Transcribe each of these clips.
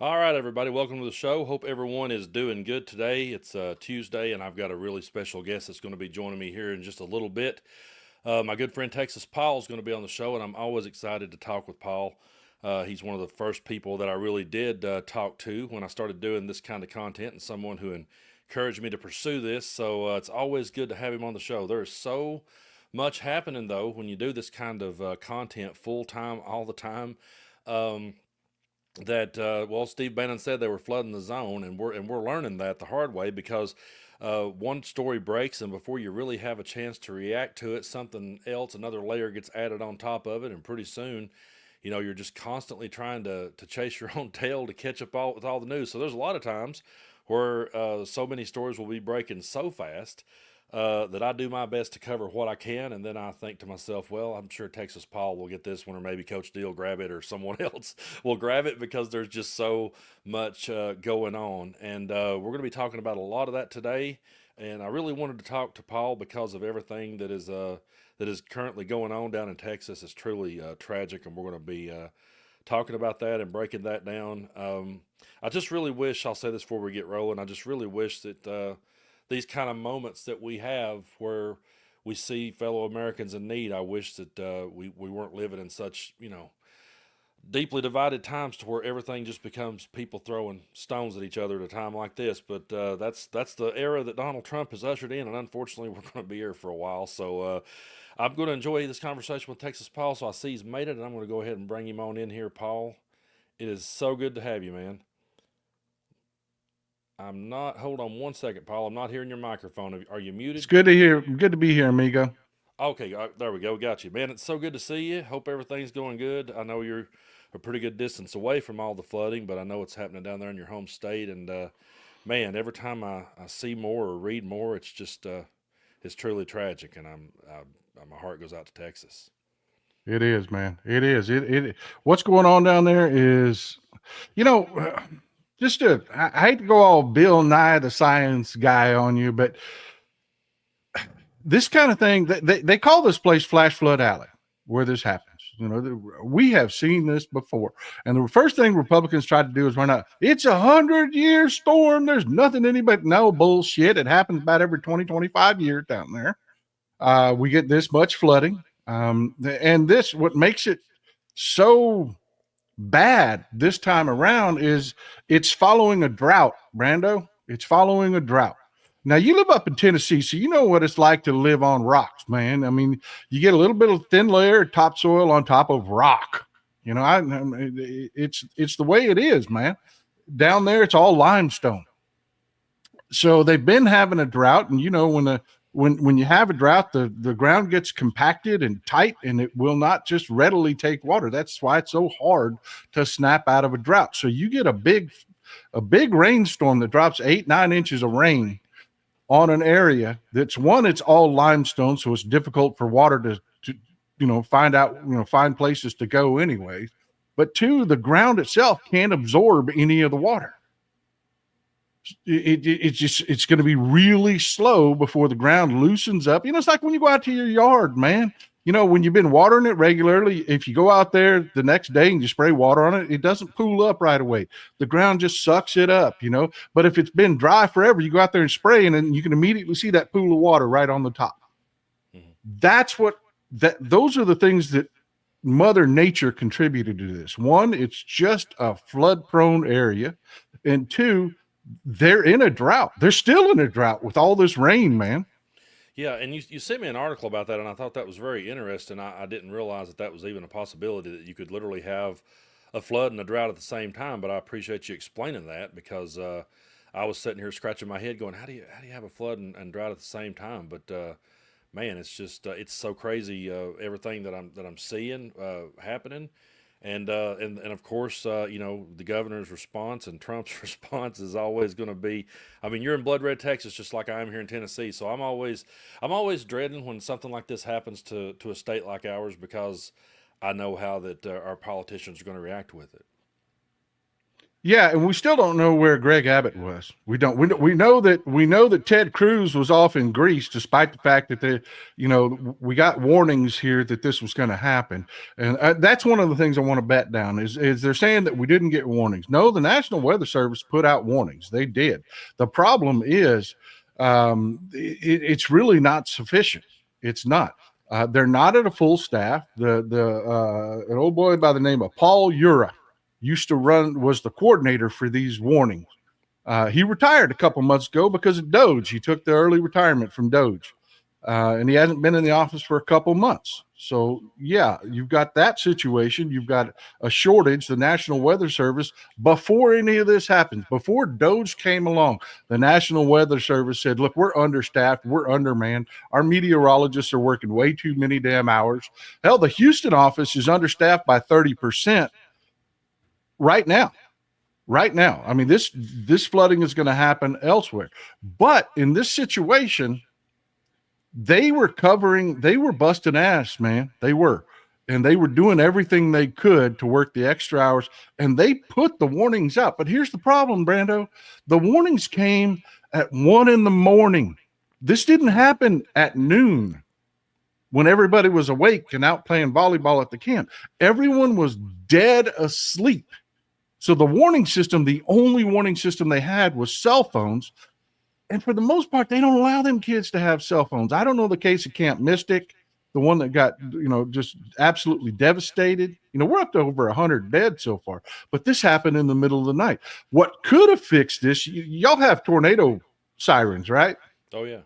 All right, everybody, welcome to the show. Hope everyone is doing good today. It's Tuesday, and I've got a really special guest that's going to be joining me here in just a little bit. My good friend Texas Paul is going to be on the show, and I'm always excited to talk with Paul. He's one of the first people that I really did talk to when I started doing this kind of content, and someone who encouraged me to pursue this. So it's always good to have him on the show. There is so much happening, though, when you do this kind of content full time, all the time. Um, that Steve Bannon said they were flooding the zone, and we're learning that the hard way because one story breaks, and before you really have a chance to react to it, something else, another layer gets added on top of it, and pretty soon, you're just constantly trying to chase your own tail to catch up with all the news. So there's a lot of times where so many stories will be breaking so fast that I do my best to cover what I can, and then I think to myself, well, I'm sure Texas Paul will get this one, or maybe Coach D will grab it, or someone else will grab it because there's just so much going on. And we're going to be talking about a lot of that today. And I really wanted to talk to Paul because of everything that is currently going on down in Texas. It's truly tragic, and we're going to be talking about that and breaking that down. I just really wish, I'll say this before we get rolling, I just really wish that these kind of moments that we have where we see fellow Americans in need, I wish that we weren't living in such, deeply divided times to where everything just becomes people throwing stones at each other at a time like this. But that's the era that Donald Trump has ushered in, and unfortunately, we're going to be here for a while. So I'm going to enjoy this conversation with Texas Paul. So I see he's made it, and I'm going to go ahead and bring him on in here, Paul. It is so good to have you, man. I'm not. Hold on one second, Paul. I'm not hearing your microphone. Are you It's muted? good to hear. Good to be here, amigo. Okay, there we go. Got you, man. It's so good to see you. Hope everything's going good. I know you're a pretty good distance away from all the flooding, but I know it's happening down there in your home state. And man, every time I see more or read more, it's just it's truly tragic. And my heart goes out to Texas. It is, man. It is. It. What's going on down there is, you know, just to. I hate to go all Bill Nye the Science guy on you, but this kind of thing. They call this place Flash Flood Alley, where this happens. We have seen this before. And the first thing Republicans tried to do is run out. It's 100-year storm. There's nothing anybody. No bullshit. It happens about every 20, 25 years down there. We get this much flooding. And this, what makes it so bad this time around is it's following a drought, Brando. It's following a drought. Now, you live up in Tennessee, so you know what it's like to live on rocks, man. I mean, you get a little bit of thin layer of topsoil on top of rock. It's the way it is, man. Down there, it's all limestone. So they've been having a drought, and when you have a drought, the ground gets compacted and tight, and it will not just readily take water. That's why it's so hard to snap out of a drought. So you get a big rainstorm that drops 8-9 inches of rain on an area that's one, it's all limestone, so it's difficult for water to find places to go anyway. But two, the ground itself can't absorb any of the water. It's going to be really slow before the ground loosens up. It's like when you go out to your yard, man. When you've been watering it regularly, if you go out there the next day and you spray water on it, it doesn't pool up right away. The ground just sucks it up. But if it's been dry forever, you go out there and spray, and then you can immediately see that pool of water right on the top. Mm-hmm. That's what that. Those are the things that Mother Nature contributed to this. One, it's just a flood-prone area, and two, they're in a drought. They're still in a drought with all this rain, man. Yeah, and you sent me an article about that, and I thought that was very interesting. I didn't realize that was even a possibility that you could literally have a flood and a drought at the same time. But I appreciate you explaining that because I was sitting here scratching my head, going, how do you have a flood and drought at the same time? But man, it's just it's so crazy everything that I'm seeing happening. And of course, the governor's response and Trump's response is always going to be. I mean, you're in blood red Texas, just like I am here in Tennessee. So I'm always dreading when something like this happens to a state like ours because I know how that our politicians are going to react with it. Yeah, and we still don't know where Greg Abbott was. We don't. We know that Ted Cruz was off in Greece, despite the fact that we got warnings here that this was going to happen, and that's one of the things I want to bet down is they're saying that we didn't get warnings. No, the National Weather Service put out warnings. They did. The problem is, it's really not sufficient. It's not. They're not at a full staff. An old boy by the name of Paul Ura was the coordinator for these warnings. He retired a couple months ago because of Doge. He took the early retirement from Doge, and he hasn't been in the office for a couple months. So yeah, you've got that situation. You've got a shortage. The National Weather Service, before any of this happens, before Doge came along, the National Weather Service said, look, we're understaffed, we're undermanned, our meteorologists are working way too many damn hours. Hell, the Houston office is understaffed by 30% right now. I mean, this flooding is going to happen elsewhere. But in this situation, they were busting ass, man. They were. And they were doing everything they could to work the extra hours, and they put the warnings out. But here's the problem, Brando. The warnings came at 1 a.m. This didn't happen at noon when everybody was awake and out playing volleyball at the camp. Everyone was dead asleep. So the only warning system they had was cell phones. And for the most part, they don't allow them kids to have cell phones. I don't know the case of Camp Mystic, the one that got, just absolutely devastated. We're up to over 100 dead so far, but this happened in the middle of the night. What could have fixed this, y'all have tornado sirens, right? Oh, yeah.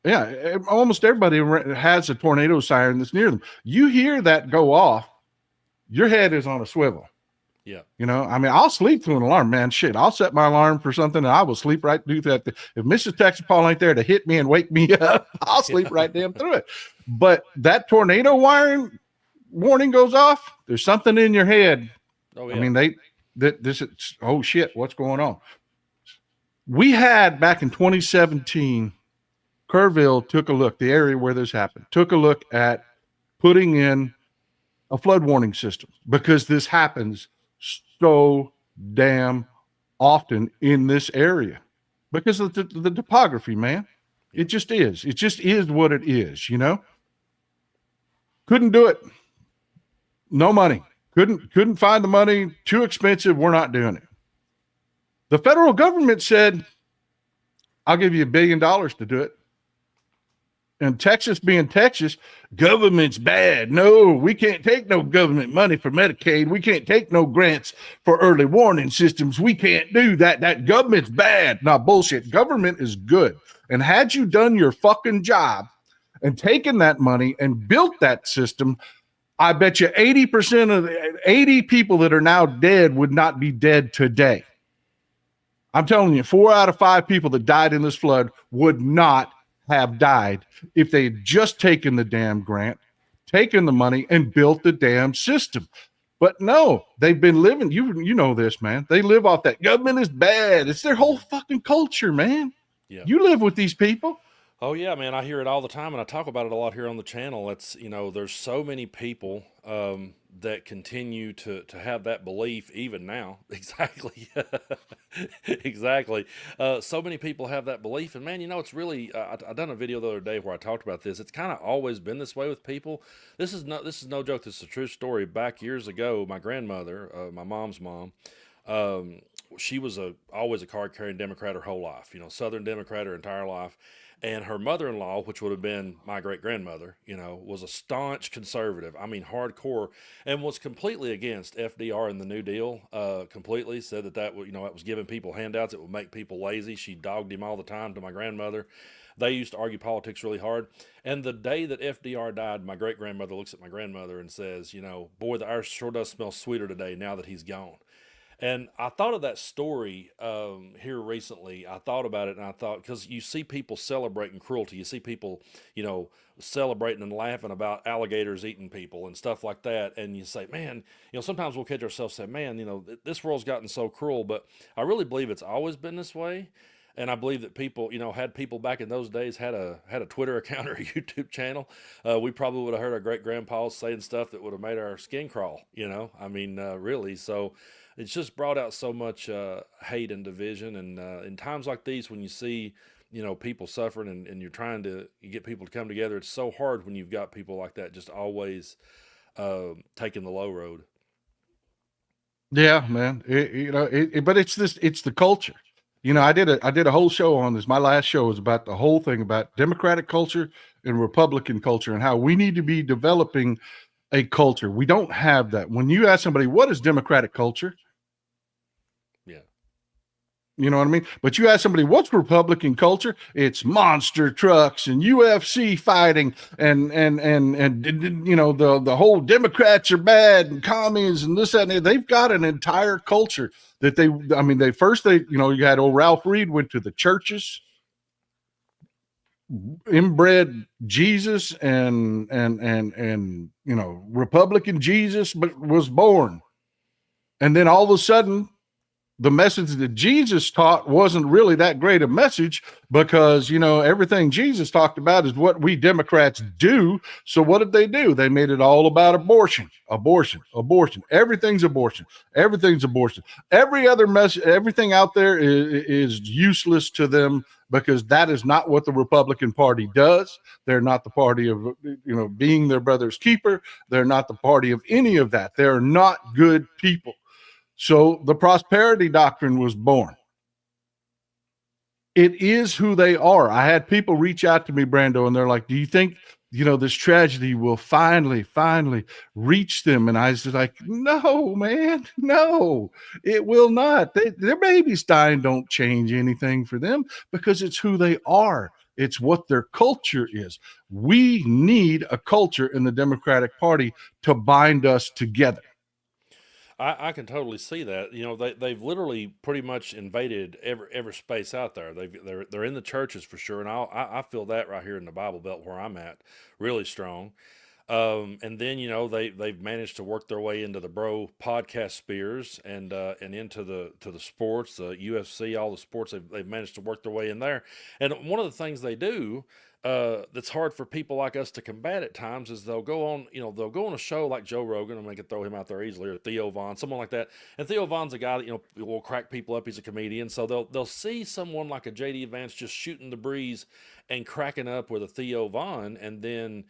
Yeah, almost everybody has a tornado siren that's near them. You hear that go off, your head is on a swivel. Yeah. I'll sleep through an alarm, man. Shit, I'll set my alarm for something and I will sleep right through that. If Mrs. Texas Paul ain't there to hit me and wake me up, I'll sleep right damn through it. But that tornado warning goes off, there's something in your head. Oh, yeah. I mean, oh shit, what's going on? We had back in 2017, Kerrville took a look, the area where this happened, took a look at putting in a flood warning system because this happens so damn often in this area because of the topography, man. It just is. It just is what it is, Couldn't do it. No money. Couldn't find the money. Too expensive. We're not doing it. The federal government said, I'll give you $1 billion to do it. And Texas being Texas, government's bad. No, we can't take no government money for Medicaid. We can't take no grants for early warning systems. We can't do that. That government's bad. No, bullshit. Government is good. And had you done your fucking job and taken that money and built that system, I bet you 80% of the 80 people that are now dead would not be dead today. I'm telling you, 4 out of 5 people that died in this flood would not have died if they had just taken the damn grant, taken the money, and built the damn system. But no, they've been living, you know this, man. They live off that. Government is bad. It's their whole fucking culture, man. Yeah. You live with these people. Oh, yeah, man. I hear it all the time, and I talk about it a lot here on the channel. It's, there's so many people that continue to have that belief even now. Exactly. Exactly. So many people have that belief, and man, it's really, I done a video the other day where I talked about this. It's kind of always been this way with people. This is no joke. This is a true story. Back years ago, my grandmother, my mom's mom, she was always a card-carrying Democrat her whole life, Southern Democrat her entire life. And her mother-in-law, which would have been my great-grandmother, was a staunch conservative. I mean, hardcore, and was completely against FDR and the New Deal. Completely said that was giving people handouts. It would make people lazy. She dogged him all the time to my grandmother. They used to argue politics really hard. And the day that FDR died, my great-grandmother looks at my grandmother and says, boy, the earth sure does smell sweeter today now that he's gone. And I thought of that story here recently. I thought about it, and I thought, because you see people celebrating cruelty. You see people, celebrating and laughing about alligators eating people and stuff like that. And you say, man, sometimes we'll catch ourselves saying, man, this world's gotten so cruel. But I really believe it's always been this way. And I believe that people, had people back in those days had a Twitter account or a YouTube channel. We probably would have heard our great grandpas saying stuff that would have made our skin crawl, really. So, it's just brought out so much hate and division. And in times like these, when you see, people suffering, and you're trying to get people to come together, it's so hard when you've got people like that just always taking the low road. Yeah, man. But it's the culture. I did a whole show on this. My last show was about the whole thing about Democratic culture and Republican culture and how we need to be developing a culture. We don't have that. When you ask somebody, what is Democratic culture? Yeah. You know what I mean? But you ask somebody, what's Republican culture? It's monster trucks and UFC fighting and the whole Democrats are bad and commies and this, that, and they've got an entire culture that you had old Ralph Reed went to the churches, inbred Jesus and Republican Jesus, but was born. And then all of a sudden, the message that Jesus taught wasn't really that great a message because, everything Jesus talked about is what we Democrats do. So what did they do? They made it all about abortion, abortion, abortion. Everything's abortion. Everything's abortion. Every other message, everything out there is useless to them because that is not what the Republican Party does. They're not the party of, being their brother's keeper. They're not the party of any of that. They're not good people. So the prosperity doctrine was born. It is who they are. I had people reach out to me, Brando, and they're like, do you think, this tragedy will finally reach them? And I was like, no, man, no, it will not. Their babies dying don't change anything for them because it's who they are. It's what their culture is. We need a culture in the Democratic Party to bind us together. I can totally see that. They've literally pretty much invaded every space out there. They're in the churches for sure, and I feel that right here in the Bible Belt where I'm at, really strong. And then they've managed to work their way into the bro podcast spheres and into the sports, the UFC, all the sports. They've managed to work their way in there. And one of the things they do that's hard for people like us to combat at times is they'll go on a show like Joe Rogan, and they can throw him out there easily, or Theo Von, someone like that. And Theo Von's a guy that will crack people up. He's a comedian, so they'll see someone like a JD Vance just shooting the breeze and cracking up with a Theo Von, and then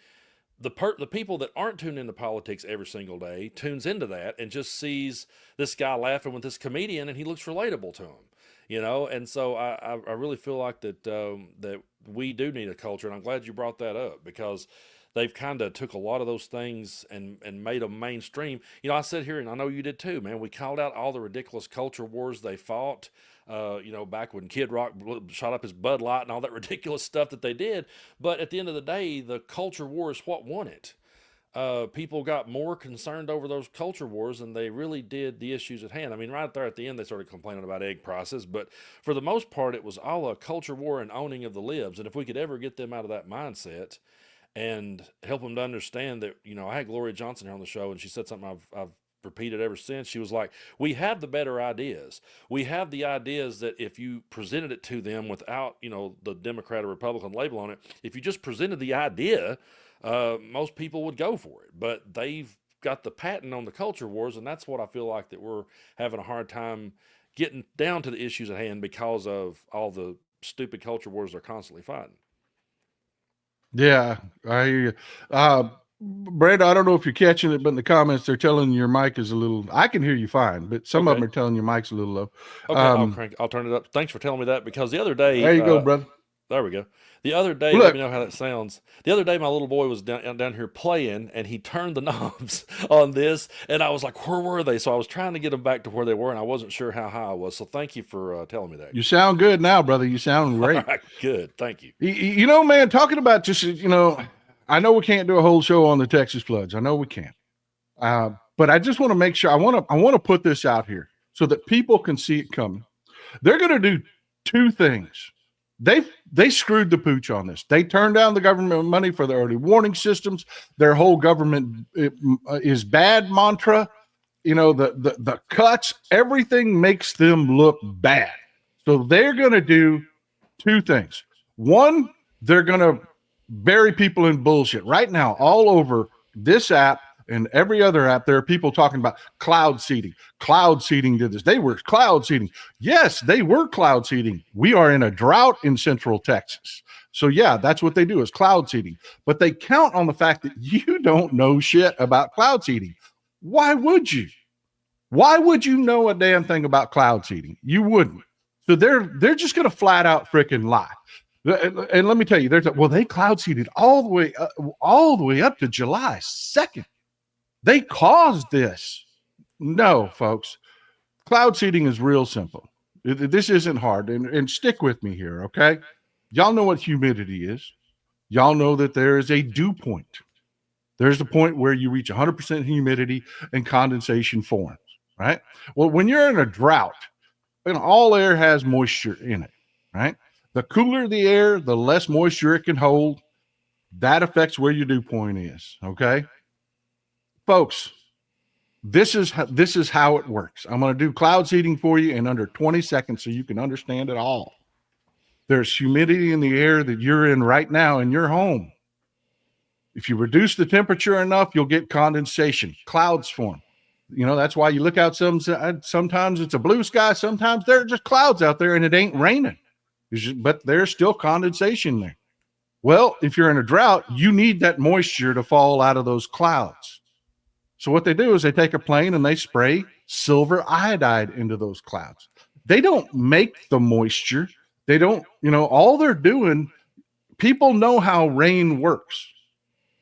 the people that aren't tuned into politics every single day tunes into that and just sees this guy laughing with this comedian, and he looks relatable to him. And so I really feel like that we do need a culture, and I'm glad you brought that up because they've kind of took a lot of those things and made them mainstream. I said here, and I know you did too, man. We called out all the ridiculous culture wars they fought. Back when Kid Rock shot up his Bud Light and all that ridiculous stuff that they did. But at the end of the day, the culture war is what won it. People got more concerned over those culture wars than they really did the issues at hand. I mean, right there at the end, they started complaining about egg prices, but for the most part, it was all a culture war and owning of the libs. And if we could ever get them out of that mindset and help them to understand that, I had Gloria Johnson here on the show, and she said something I've repeated ever since. She was like, we have the better ideas. We have the ideas that if you presented it to them without, the Democrat or Republican label on it, if you just presented the idea, most people would go for it. But they've got the patent on the culture wars, and that's what I feel like that we're having a hard time getting down to the issues at hand because of all the stupid culture wars they're constantly fighting. Yeah, I hear you. Brad, I don't know if you're catching it, but in the comments, they're telling your mic is a little, I can hear you fine, but some of them are telling your mic's a little low. Okay, I'll turn it up. Thanks for telling me that, because the other day. There you go, brother. There we go. The other day, Look, let me know how that sounds. The other day, my little boy was down here playing, and he turned the knobs on this, and I was like, where were they? So I was trying to get them back to where they were, and I wasn't sure how high I was. So thank you for telling me that. You sound good now, brother. You sound great. All right, good. Thank you. Man, talking about just, I know we can't do a whole show on the Texas floods. I know we can't. But I just want to make sure, I want to put this out here so that people can see it coming. They're going to do two things. They screwed the pooch on this. They turned down the government money for the early warning systems. Their whole government is bad mantra. The cuts, everything makes them look bad. So they're going to do two things. One, they're going to bury people in bullshit. Right now, all over this app, and every other app, there are people talking about cloud seeding. Cloud seeding did this. They were cloud seeding. Yes, they were cloud seeding. We are in a drought in Central Texas. So yeah, that's what they do is cloud seeding. But they count on the fact that you don't know shit about cloud seeding. Why would you? Why would you know a damn thing about cloud seeding? You wouldn't. So they're just going to flat out freaking lie. And let me tell you, they cloud seeded all the way up to July 2nd. They caused this. No, folks. Cloud seeding is real simple. This isn't hard. And stick with me here, okay? Y'all know what humidity is. Y'all know that there is a dew point. There's the point where you reach 100% humidity and condensation forms, right? Well, when you're in a drought, all air has moisture in it, right? The cooler the air, the less moisture it can hold. That affects where your dew point is, okay? Folks, this is how it works. I'm going to do cloud seeding for you in under 20 seconds so you can understand it all. There's humidity in the air that you're in right now in your home. If you reduce the temperature enough, you'll get condensation. Clouds form. That's why you look out sometimes it's a blue sky. Sometimes there are just clouds out there and it ain't raining. But there's still condensation there. Well, if you're in a drought, you need that moisture to fall out of those clouds. So what they do is they take a plane and they spray silver iodide into those clouds. They don't make the moisture. They don't, all they're doing, people know how rain works.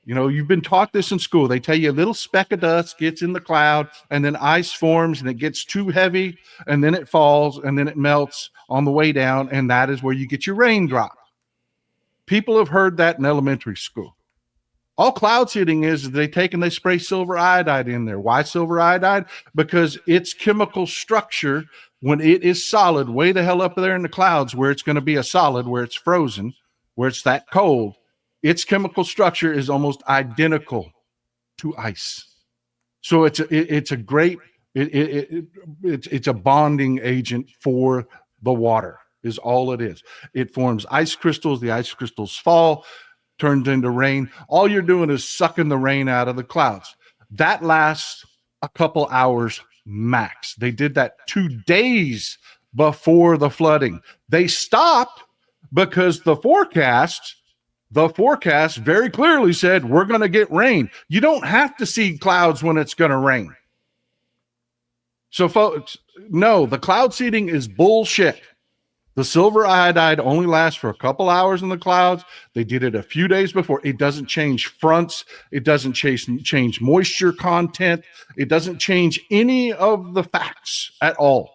You've been taught this in school. They tell you a little speck of dust gets in the cloud and then ice forms and it gets too heavy and then it falls and then it melts on the way down. And that is where you get your raindrop. People have heard that in elementary school. All cloud seeding is they take and they spray silver iodide in there. Why silver iodide? Because its chemical structure, when it is solid, way the hell up there in the clouds where it's going to be a solid, where it's frozen, where it's that cold, its chemical structure is almost identical to ice. So it's a great, it's a bonding agent for the water is all it is. It forms ice crystals. The ice crystals fall, turns into rain. All you're doing is sucking the rain out of the clouds. That lasts a couple hours max. They did that 2 days before the flooding. They stopped because the forecast very clearly said we're going to get rain. You don't have to see clouds when it's going to rain. So folks, no, the cloud seeding is bullshit. The silver iodide only lasts for a couple hours in the clouds. They did it a few days before. It doesn't change fronts. It doesn't change moisture content. It doesn't change any of the facts at all.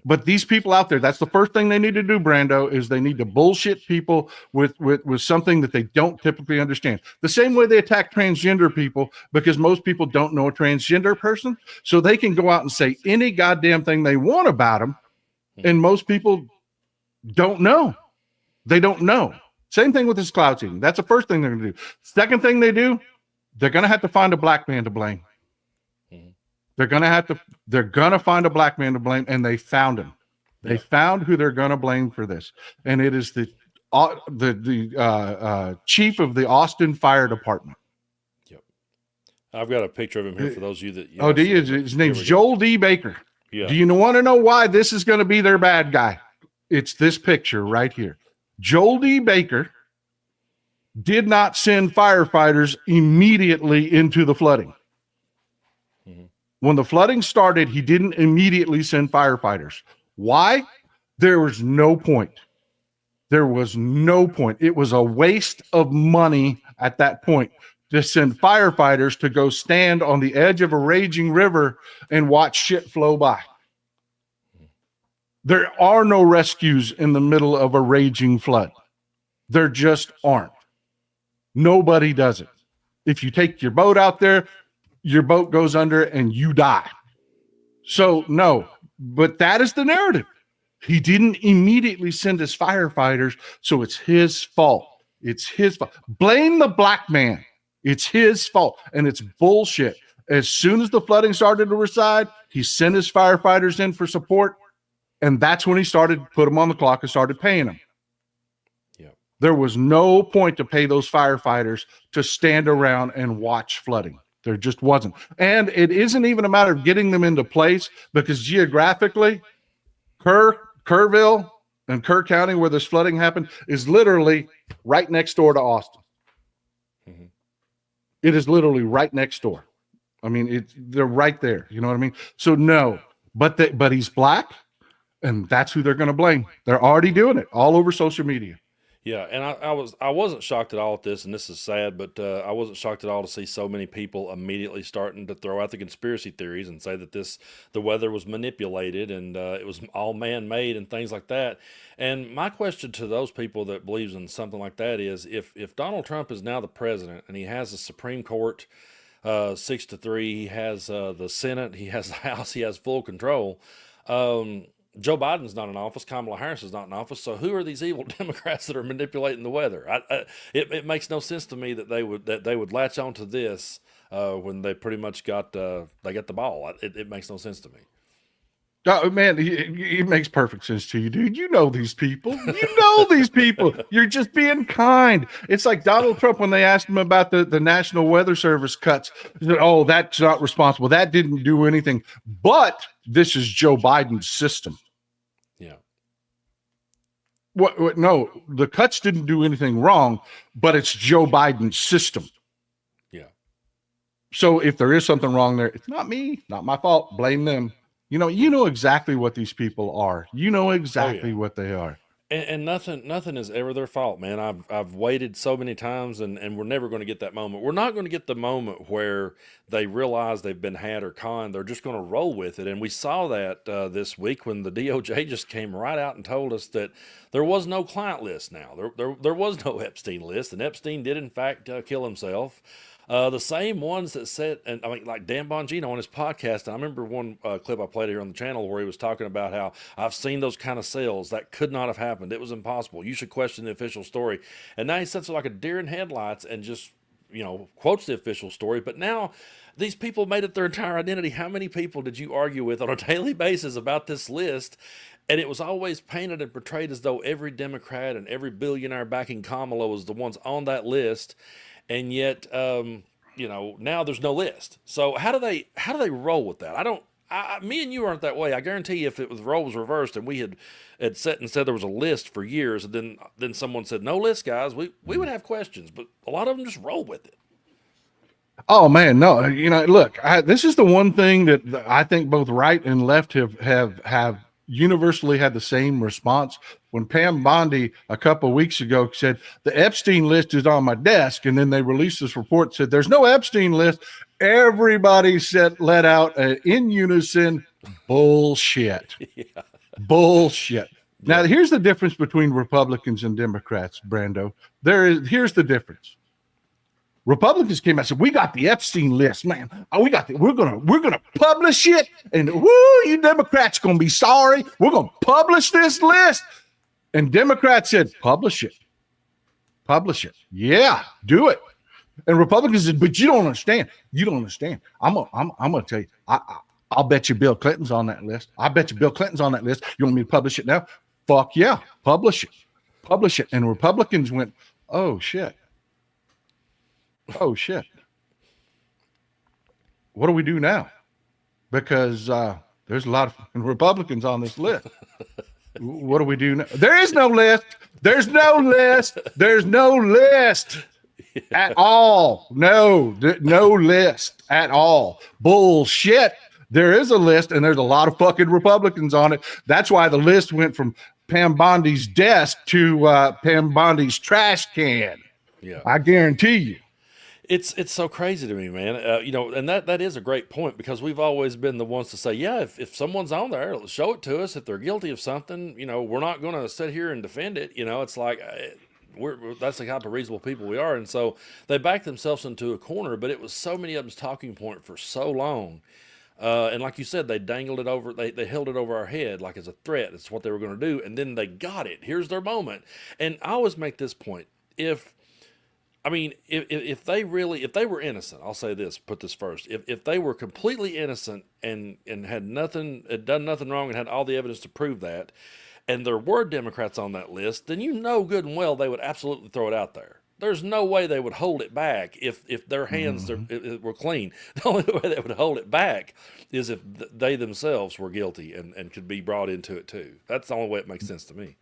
But these people out there, that's the first thing they need to do, Brando, is they need to bullshit people with something that they don't typically understand. The same way they attack transgender people, because most people don't know a transgender person. So they can go out and say any goddamn thing they want about them. And most people don't know. They don't know. Same thing with this cloud seeding. That's the first thing they're going to do. Second thing they do, they're going to have to find a black man to blame. They're going to find a black man to blame, and they found him. They found who they're going to blame for this. And it is the chief of the Austin Fire Department. Yep. I've got a picture of him here for those of you that. Do you? His name's Joel D. Baker. Yeah. Do you want to know why this is going to be their bad guy? It's this picture right here. Joel D. Baker did not send firefighters immediately into the flooding. When the flooding started, he didn't immediately send firefighters. Why? There was no point. There was no point. It was a waste of money at that point to send firefighters to go stand on the edge of a raging river and watch shit flow by. There are no rescues in the middle of a raging flood. There just aren't. Nobody does it. If you take your boat out there, your boat goes under and you die. So no, but that is the narrative. He didn't immediately send his firefighters, so it's his fault. It's his fault. Blame the black man. It's his fault, and it's bullshit. As soon as the flooding started to recede, he sent his firefighters in for support, and that's when he started put them on the clock and started paying them. Yep. There was no point to pay those firefighters to stand around and watch flooding. There just wasn't. And it isn't even a matter of getting them into place, because geographically, Kerrville and Kerr County, where this flooding happened, is literally right next door to Austin. Mm-hmm. It is literally right next door. I mean, they're right there. You know what I mean? So no, but he's black, and that's who they're going to blame. They're already doing it all over social media. Yeah, and I wasn't shocked at all at this, and this is sad, but I wasn't shocked at all to see so many people immediately starting to throw out the conspiracy theories and say that the weather was manipulated and it was all man-made and things like that. And my question to those people that believes in something like that is, if Donald Trump is now the president and he has the Supreme Court 6-3, he has the Senate, he has the House, he has full control. Joe Biden's not in office. Kamala Harris is not in office. So who are these evil Democrats that are manipulating the weather? It makes no sense to me that they would latch onto this when they pretty much got the ball. It makes no sense to me. Oh, man, it makes perfect sense to you, dude. You know these people. You know these people. You're just being kind. It's like Donald Trump when they asked him about the National Weather Service cuts. He said, oh, that's not responsible. That didn't do anything. But this is Joe Biden's system. Yeah. What? No, the cuts didn't do anything wrong, but it's Joe Biden's system. Yeah. So if there is something wrong there, it's not me, not my fault. Blame them. You know exactly what these people are. You know exactly what they are. And nothing is ever their fault, man. I've waited so many times, and we're never going to get that moment. We're not going to get the moment where they realize they've been had or conned. They're just going to roll with it. And we saw that this week when the DOJ just came right out and told us that there was no client list now. There was no Epstein list, and Epstein did in fact kill himself. The same ones that said, and I mean, like Dan Bongino on his podcast. And I remember one clip I played here on the channel where he was talking about how I've seen those kind of sales that could not have happened. It was impossible. You should question the official story. And now he sits like a deer in headlights and just, quotes the official story. But now these people made it their entire identity. How many people did you argue with on a daily basis about this list? And it was always painted and portrayed as though every Democrat and every billionaire backing Kamala was the ones on that list. And yet, now there's no list. So how do they roll with that? Me and you aren't that way. I guarantee you, if the role was reversed and we had set and said there was a list for years, and then someone said no list, guys, we would have questions. But a lot of them just roll with it. Oh man, no. Look, this is the one thing that I think both right and left have universally had the same response. When Pam Bondi a couple of weeks ago said the Epstein list is on my desk, and then they released this report said there's no Epstein list, everybody let out in unison, bullshit. Yeah. Bullshit. Now here's the difference between Republicans and Democrats, Brando. Here's the difference. Republicans came out and said, we got the Epstein list, man. Oh, we're gonna publish it, and woo, you Democrats gonna be sorry. We're gonna publish this list. And Democrats said, publish it. Yeah, do it. And Republicans said, but you don't understand. I'm gonna tell you, I'll bet you Bill Clinton's on that list. I bet you Bill Clinton's on that list. You want me to publish it now? Fuck yeah, publish it. And Republicans went, oh shit. What do we do now? Because there's a lot of Republicans on this list. What do we do now? There is no list. There's no list at all. No list at all. Bullshit. There is a list, and there's a lot of fucking Republicans on it. That's why the list went from Pam Bondi's desk to Pam Bondi's trash can. Yeah, I guarantee you. It's so crazy to me, man. And that is a great point, because we've always been the ones to say, yeah, if someone's on there, show it to us. If they're guilty of something, we're not going to sit here and defend it. It's like that's the type of reasonable people we are. And so they backed themselves into a corner, but it was so many of them's talking point for so long. And like you said, they dangled it over, they held it over our head like as a threat. It's what they were going to do. And then they got it. Here's their moment. And I always make this point. If they were innocent, I'll say this, put this first. If they were completely innocent and had done nothing wrong and had all the evidence to prove that, and there were Democrats on that list, then good and well they would absolutely throw it out there. there's no way they would hold it back if their hands were clean. The only way they would hold it back is if they themselves were guilty and could be brought into it too. That's the only way it makes sense to me.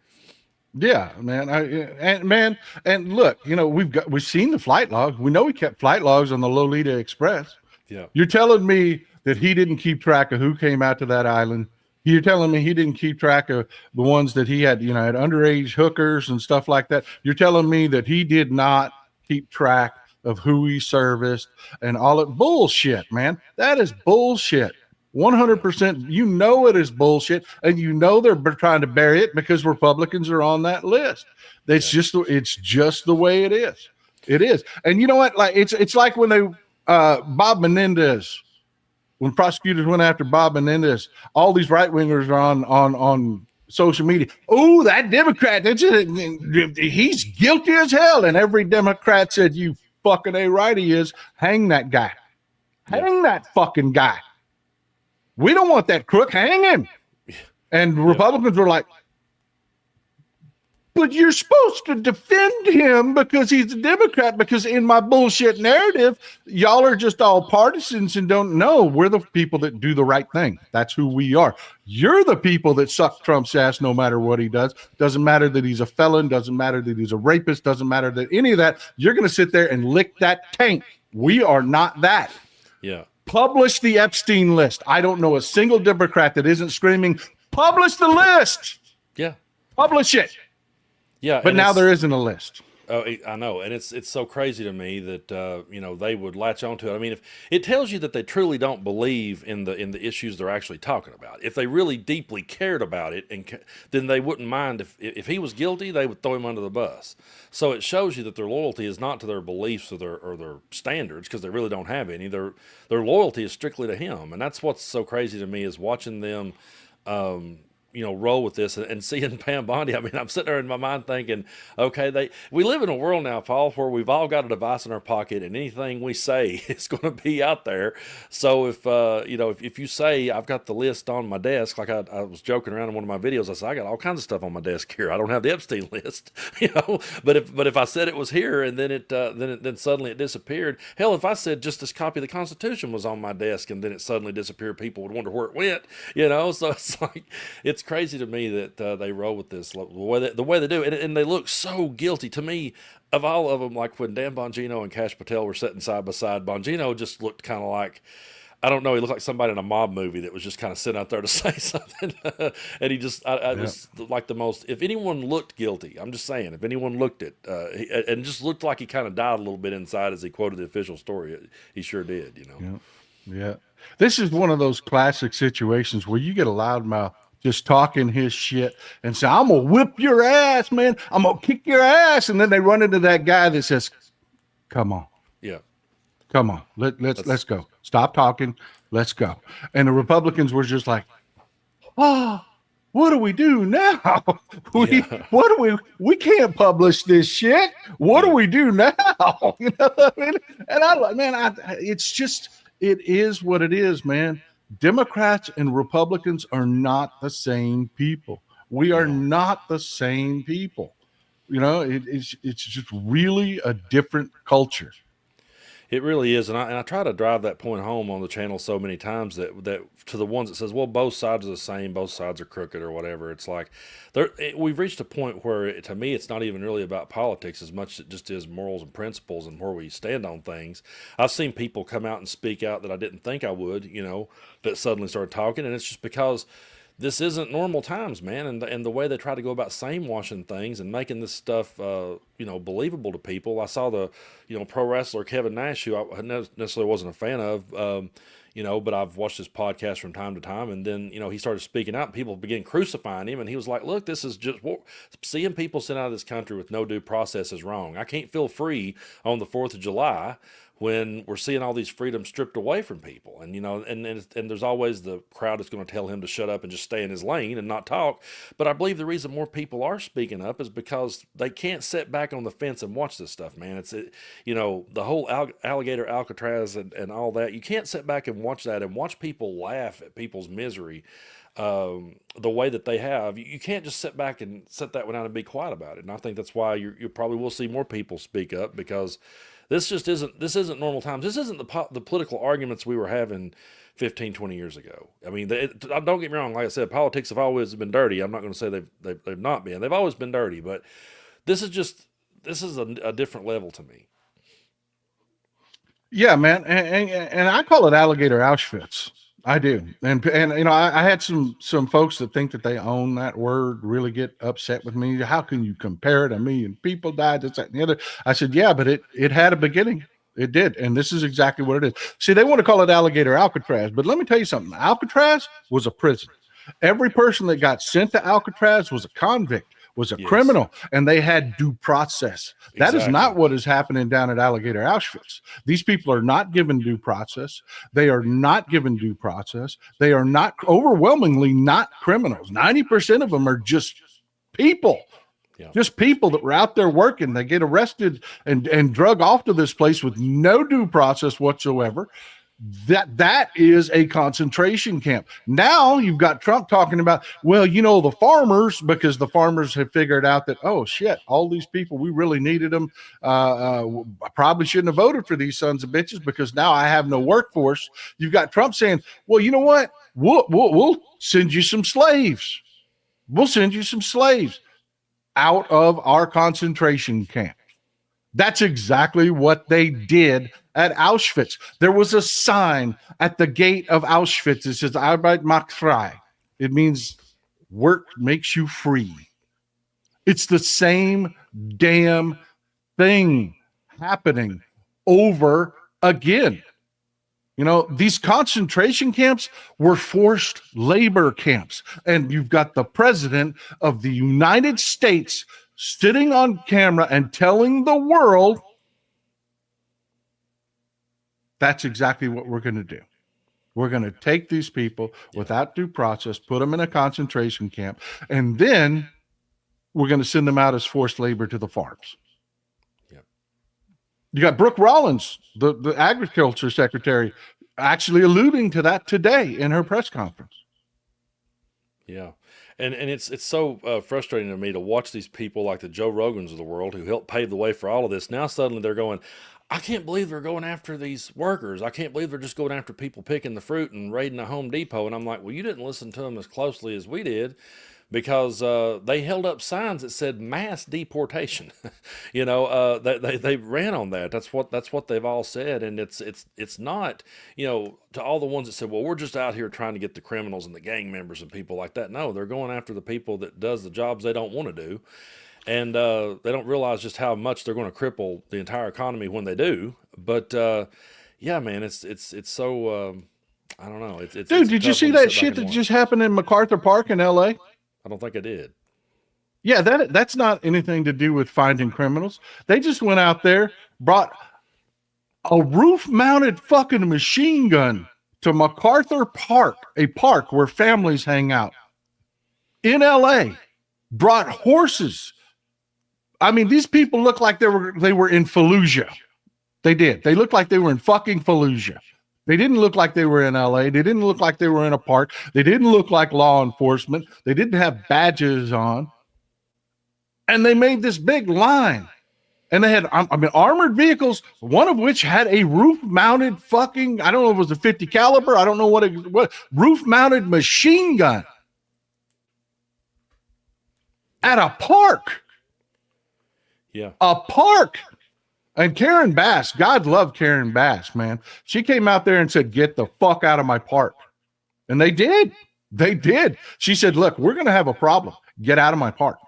Yeah, man. And look, we've seen the flight logs. We know he kept flight logs on the Lolita Express. Yeah. You're telling me that he didn't keep track of who came out to that island. You're telling me he didn't keep track of the ones that he had, had underage hookers and stuff like that. You're telling me that he did not keep track of who he serviced and all that bullshit, man. That is bullshit. 100%. You know it is bullshit, and they're trying to bury it because Republicans are on that list. It's just the way it is. It is. And you know what? Like it's like when they Bob Menendez. When prosecutors went after Bob Menendez, all these right wingers are on social media. Oh, that Democrat, he's guilty as hell. And every Democrat said, "You fucking A right he is. Hang that guy. Hang that fucking guy. We don't want that crook. Hang him." And Republicans were like, "But you're supposed to defend him because he's a Democrat, because in my bullshit narrative, y'all are just all partisans and don't know. We're the people that do the right thing. That's who we are. You're the people that suck Trump's ass no matter what he does. Doesn't matter that he's a felon. Doesn't matter that he's a rapist. Doesn't matter that any of that. You're going to sit there and lick that tank. We are not that." Yeah. Publish the Epstein list. I don't know a single Democrat that isn't screaming, "Publish the list." Yeah. Publish it. Yeah, but now there isn't a list. Oh, I know, and it's so crazy to me that they would latch onto it. I mean, if it tells you that they truly don't believe in the issues they're actually talking about. If they really deeply cared about it, then they wouldn't mind if he was guilty, they would throw him under the bus. So it shows you that their loyalty is not to their beliefs or their standards, because they really don't have any. Their loyalty is strictly to him, and that's what's so crazy to me is watching them. Roll with this and seeing Pam Bondi. I mean, I'm sitting there in my mind thinking, okay, we live in a world now, Paul, where we've all got a device in our pocket, and anything we say is going to be out there. So if you say I've got the list on my desk, like I was joking around in one of my videos, I said I got all kinds of stuff on my desk here. I don't have the Epstein list, But if I said it was here and then then suddenly it disappeared. Hell, if I said just this copy of the Constitution was on my desk and then it suddenly disappeared, people would wonder where it went. So it's like it's crazy to me that they roll with this the way they do, and they look so guilty to me. Of all of them, like when Dan Bongino and Cash Patel were sitting side by side, Bongino just looked kind of like, I don't know, he looked like somebody in a mob movie that was just kind of sitting out there to say something, and he just, was like the most. If anyone looked guilty, I'm just saying, if anyone looked it, and just looked like he kind of died a little bit inside as he quoted the official story, he sure did, Yeah. This is one of those classic situations where you get a loudmouth just talking his shit and say, "I'm gonna whip your ass, man. I'm gonna kick your ass," and then they run into that guy that says, "Come on, come on, let's go. Stop talking, let's go." And the Republicans were just like, "Oh, what do we do now? We can't publish this shit. What do we do now?" What I mean? And it's just, it is what it is, man. Democrats and Republicans are not the same people. We are not the same people. It's just really a different culture. It really is, and I try to drive that point home on the channel so many times that to the ones that says, well, both sides are the same, both sides are crooked or whatever. It's like we've reached a point where, to me, it's not even really about politics as much as it just is morals and principles and where we stand on things. I've seen people come out and speak out that I didn't think I would, that suddenly started talking, and it's just because this isn't normal times, man, and the way they try to go about same-washing things and making this stuff, believable to people. I saw the, pro wrestler Kevin Nash, who I necessarily wasn't a fan of, but I've watched his podcast from time to time, and then, he started speaking out, and people began crucifying him, and he was like, "Look, this is just seeing people sent out of this country with no due process is wrong. I can't feel free on the 4th of July." When we're seeing all these freedoms stripped away from people, and and there's always the crowd that's going to tell him to shut up and just stay in his lane and not talk. But I believe the reason more people are speaking up is because they can't sit back on the fence and watch this stuff, man. The whole alligator Alcatraz and all that. You can't sit back and watch that and watch people laugh at people's misery. the way that they have, you can't just sit back and set that one out and be quiet about it. And I think that's why you probably will see more people speak up, because this isn't normal times. This isn't the political arguments we were having 15, 20 years ago. I mean, don't get me wrong. Like I said, politics have always been dirty. I'm not going to say they've not been. They've always been dirty, but this is a different level to me. Yeah, man, and I call it alligator Auschwitz. I do, and I had some folks that think that they own that word really get upset with me. How can you compare it? 1,000,000 people died. This, that, and the other. I said, yeah, but it had a beginning. It did, and this is exactly what it is. See, they want to call it alligator Alcatraz, but let me tell you something. Alcatraz was a prison. Every person that got sent to Alcatraz was a convict, was a criminal, and they had due process. That is not what is happening down at Alligator Auschwitz. These people are not given due process. They are not given due process. They are not overwhelmingly not criminals. 90% of them are just people. Yeah. Just people that were out there working. They get arrested and drug off to this place with no due process whatsoever. That is a concentration camp. Now you've got Trump talking about, well, the farmers, because the farmers have figured out that, oh shit, all these people, we really needed them. I probably shouldn't have voted for these sons of bitches because now I have no workforce. You've got Trump saying, well, you know what? We'll send you some slaves. We'll send you some slaves out of our concentration camp. That's exactly what they did at Auschwitz. There was a sign at the gate of Auschwitz. It says, Arbeit macht frei. It means work makes you free. It's the same damn thing happening over again. These concentration camps were forced labor camps. And you've got the president of the United States sitting on camera and telling the world that's exactly what we're going to do. We're going to take these people without due process, put them in a concentration camp, and then we're going to send them out as forced labor to the farms. Yeah. You got Brooke Rollins, the agriculture secretary, actually alluding to that today in her press conference. Yeah. And it's so frustrating to me to watch these people like the Joe Rogans of the world who helped pave the way for all of this. Now suddenly they're going, I can't believe they're going after these workers. I can't believe they're just going after people picking the fruit and raiding a Home Depot. And I'm like, well, you didn't listen to them as closely as we did, because they held up signs that said mass deportation. They ran on that. That's what they've all said. And it's not, to all the ones that said, well, we're just out here trying to get the criminals and the gang members and people like that. No, they're going after the people that does the jobs they don't want to do. And they don't realize just how much they're going to cripple the entire economy when they do. But yeah, man, it's so I don't know. Dude, did you see that shit that just happened in MacArthur Park in L.A.? I don't think I did. Yeah, that's not anything to do with finding criminals. They just went out there, brought a roof-mounted fucking machine gun to MacArthur Park, a park where families hang out in L.A., brought horses. I mean, these people look like they were in Fallujah. They did. They looked like they were in fucking Fallujah. They didn't look like they were in LA. They didn't look like they were in a park. They didn't look like law enforcement. They didn't have badges on. And they made this big line. And they had, armored vehicles, one of which had a roof-mounted fucking, I don't know if it was a 50 caliber. I don't know what roof-mounted machine gun at a park. Yeah. A park. And Karen Bass, God love Karen Bass, man. She came out there and said, get the fuck out of my park. And they did. They did. She said, look, we're going to have a problem. Get out of my park.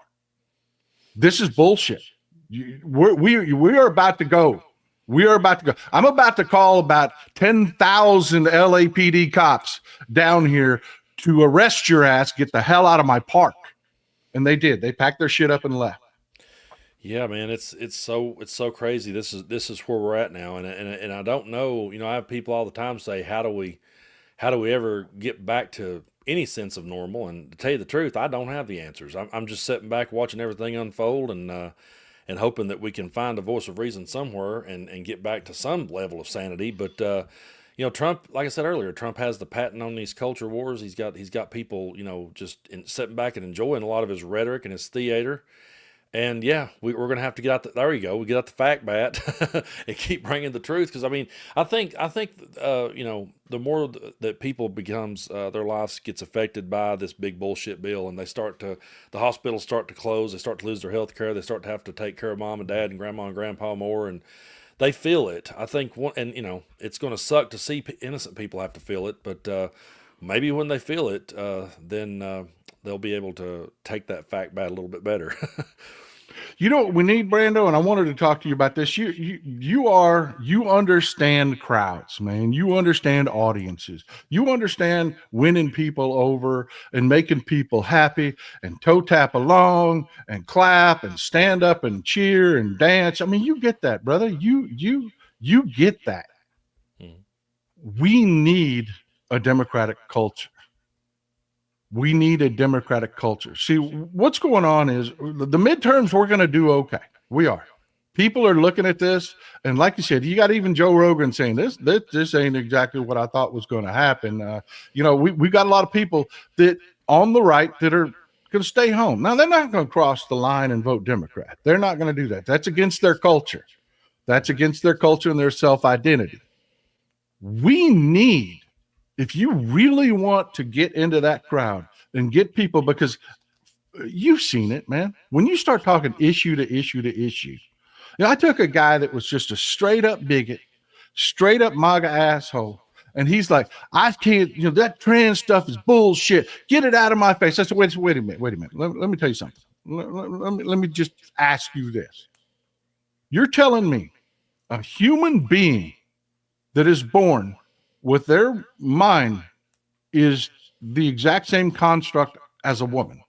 This is bullshit. We are about to go. We are about to go. I'm about to call about 10,000 LAPD cops down here to arrest your ass. Get the hell out of my park. And they did. They packed their shit up and left. Yeah, man, it's so crazy. This is where we're at now, and I don't know. I have people all the time say, how do we ever get back to any sense of normal? And to tell you the truth, I don't have the answers. I'm just sitting back watching everything unfold and hoping that we can find a voice of reason somewhere and get back to some level of sanity. But Trump, like I said earlier, Trump has the patent on these culture wars. He's got people, just sitting back and enjoying a lot of his rhetoric and his theater. And yeah, we're going to have to get out. There you go. We get out the fact bat and keep bringing the truth. Because I think the more that people becomes their lives gets affected by this big bullshit bill, and the hospitals start to close, they start to lose their health care, they start to have to take care of mom and dad and grandma and grandpa more, and they feel it. I think it's going to suck to see innocent people have to feel it, but maybe when they feel it, then they'll be able to take that fact bat a little bit better. You know what we need, Brando, and I wanted to talk to you about this. You understand crowds, man. You understand audiences. You understand winning people over and making people happy and toe tap along and clap and stand up and cheer and dance. I mean, you get that, brother. You get that. We need a democratic culture. We need a democratic culture. See, what's going on is the midterms, we're going to do okay. We are. People are looking at this, and like you said, you got even Joe Rogan saying this ain't exactly what I thought was going to happen. We got a lot of people that on the right that are going to stay home. Now, they're not going to cross the line and vote Democrat. They're not going to do that. That's against their culture. That's against their culture and their self-identity. We need, if you really want to get into that crowd and get people, because you've seen it, man. When you start talking issue to issue to issue, I took a guy that was just a straight up bigot, straight up MAGA asshole. And he's like, I can't, that trans stuff is bullshit. Get it out of my face. I said, wait a minute. Let me tell you something. Let me just ask you this. You're telling me a human being that is born with their mind is the exact same construct as a woman.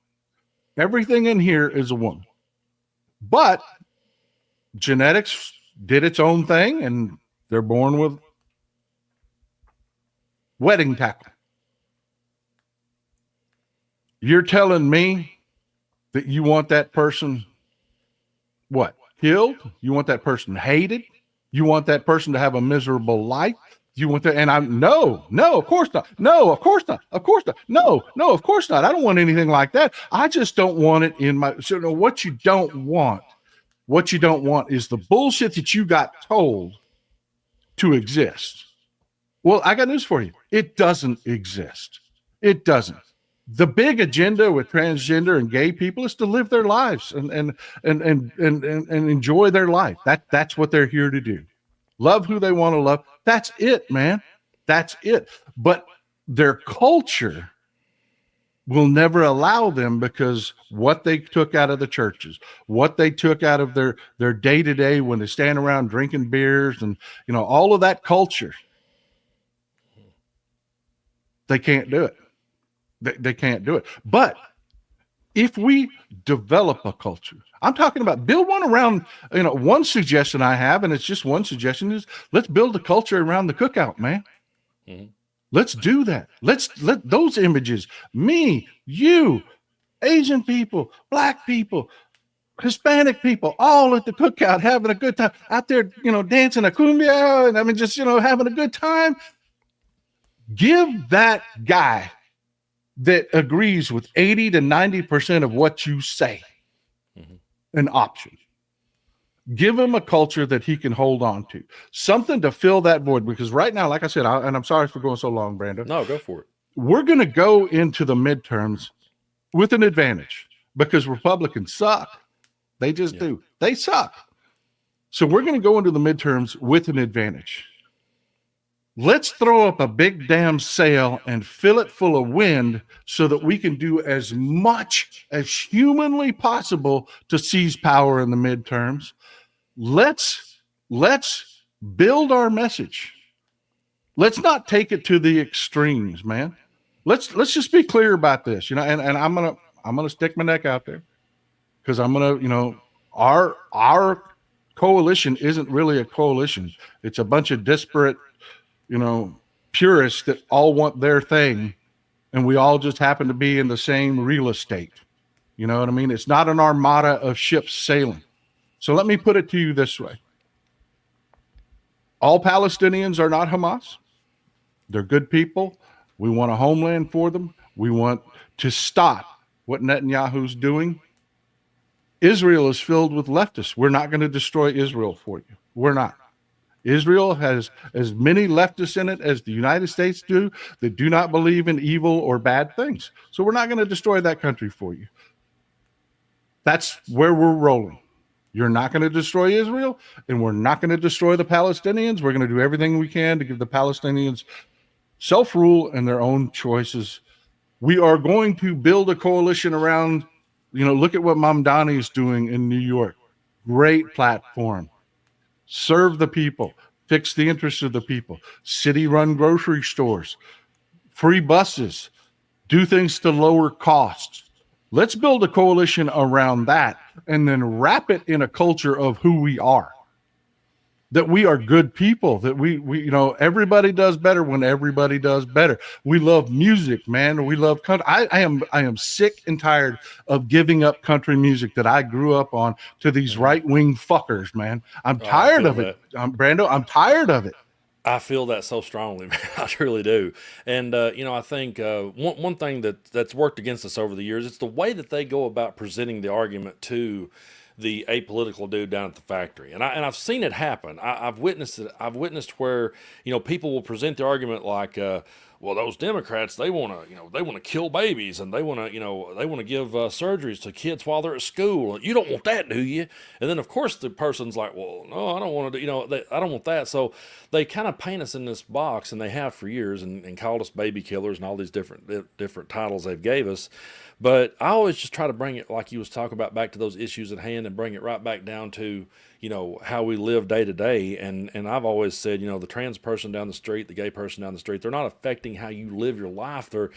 Everything in here is a woman. But genetics did its own thing, and they're born with wedding tackle. You're telling me that you want that person, what, killed? You want that person hated? You want that person to have a miserable life? You want that? And no, of course not. No, of course not. Of course not. No, of course not. I don't want anything like that. I just don't want it in my, so no, what you don't want is the bullshit that you got told to exist. Well, I got news for you. It doesn't exist. It doesn't. The big agenda with transgender and gay people is to live their lives and enjoy their life. That's what they're here to do. Love who they want to love. That's it, man. That's it. But their culture will never allow them, because what they took out of the churches, what they took out of their day-to-day when they stand around drinking beers and, all of that culture, they can't do it. They can't do it. But if we develop a culture, I'm talking about build one around, one suggestion I have, and it's just one suggestion, is let's build a culture around the cookout, man. Mm-hmm. Let's do that. Let those images, me, you, Asian people, Black people, Hispanic people, all at the cookout, having a good time out there, dancing a cumbia, and just, having a good time. Give that guy that agrees with 80 to 90% of what you say an option. Give him a culture that he can hold on to, something to fill that void. Because right now, like I said, and I'm sorry for going so long, Brandon. No, go for it. We're going to go into the midterms with an advantage because Republicans suck. They just do. They suck. So we're going to go into the midterms with an advantage. Let's throw up a big damn sail and fill it full of wind so that we can do as much as humanly possible to seize power in the midterms. Let's build our message. Let's not take it to the extremes, man. Let's just be clear about this, and I'm gonna stick my neck out there, because I'm gonna, our coalition isn't really a coalition. It's a bunch of disparate, purists that all want their thing, and we all just happen to be in the same real estate. You know what I mean? It's not an armada of ships sailing. So let me put it to you this way. All Palestinians are not Hamas. They're good people. We want a homeland for them. We want to stop what Netanyahu's doing. Israel is filled with leftists. We're not going to destroy Israel for you. We're not. Israel has as many leftists in it as the United States do that do not believe in evil or bad things. So we're not going to destroy that country for you. That's where we're rolling. You're not going to destroy Israel, and we're not going to destroy the Palestinians. We're going to do everything we can to give the Palestinians self-rule and their own choices. We are going to build a coalition around, look at what Mamdani is doing in New York. Great platform. Serve the people, fix the interests of the people, city-run grocery stores, free buses, do things to lower costs. Let's build a coalition around that and then wrap it in a culture of who we are. That we are good people, that we everybody does better when everybody does better. We love music, man. We love country. I am sick and tired of giving up country music that I grew up on to these right-wing fuckers, man. I'm tired of it. Brando, I'm tired of it. I feel that so strongly, man. I truly do. And, I think one thing that's worked against us over the years, it's the way that they go about presenting the argument to the apolitical dude down at the factory. And I've seen it happen. I've witnessed it. I've witnessed where, people will present the argument like, well, those Democrats, they want to kill babies, and they want to give surgeries to kids while they're at school. You don't want that, do you? And then of course the person's like, well, no, I don't want to, I don't want that. So they kind of paint us in this box, and they have for years, and called us baby killers and all these different titles they've gave us. But I always just try to bring it, like you was talking about, back to those issues at hand, and bring it right back down to, how we live day to day. And I've always said, the trans person down the street, the gay person down the street, they're not affecting how you live your life. They're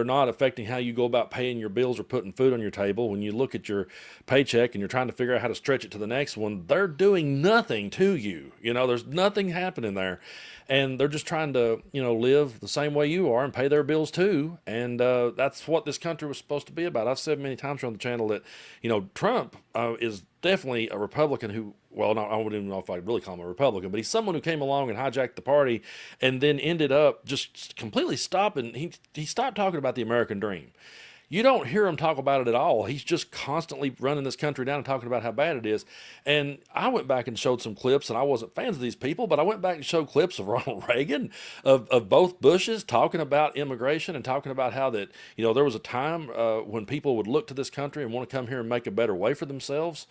not affecting how you go about paying your bills or putting food on your table. When you look at your paycheck and you're trying to figure out how to stretch it to the next one, they're doing nothing to you. There's nothing happening there. And they're just trying to, live the same way you are and pay their bills too. And that's what this country was supposed to be about. I've said many times on the channel that, Trump is definitely a Republican who, well, I wouldn't even know if I'd really call him a Republican, but he's someone who came along and hijacked the party and then ended up just completely stopping. He stopped talking about the American dream. You don't hear him talk about it at all. He's just constantly running this country down and talking about how bad it is. And I went back and showed some clips, and I wasn't fans of these people, but I went back and showed clips of Ronald Reagan, of both Bushes, talking about immigration and talking about how that, there was a time when people would look to this country and want to come here and make a better way for themselves.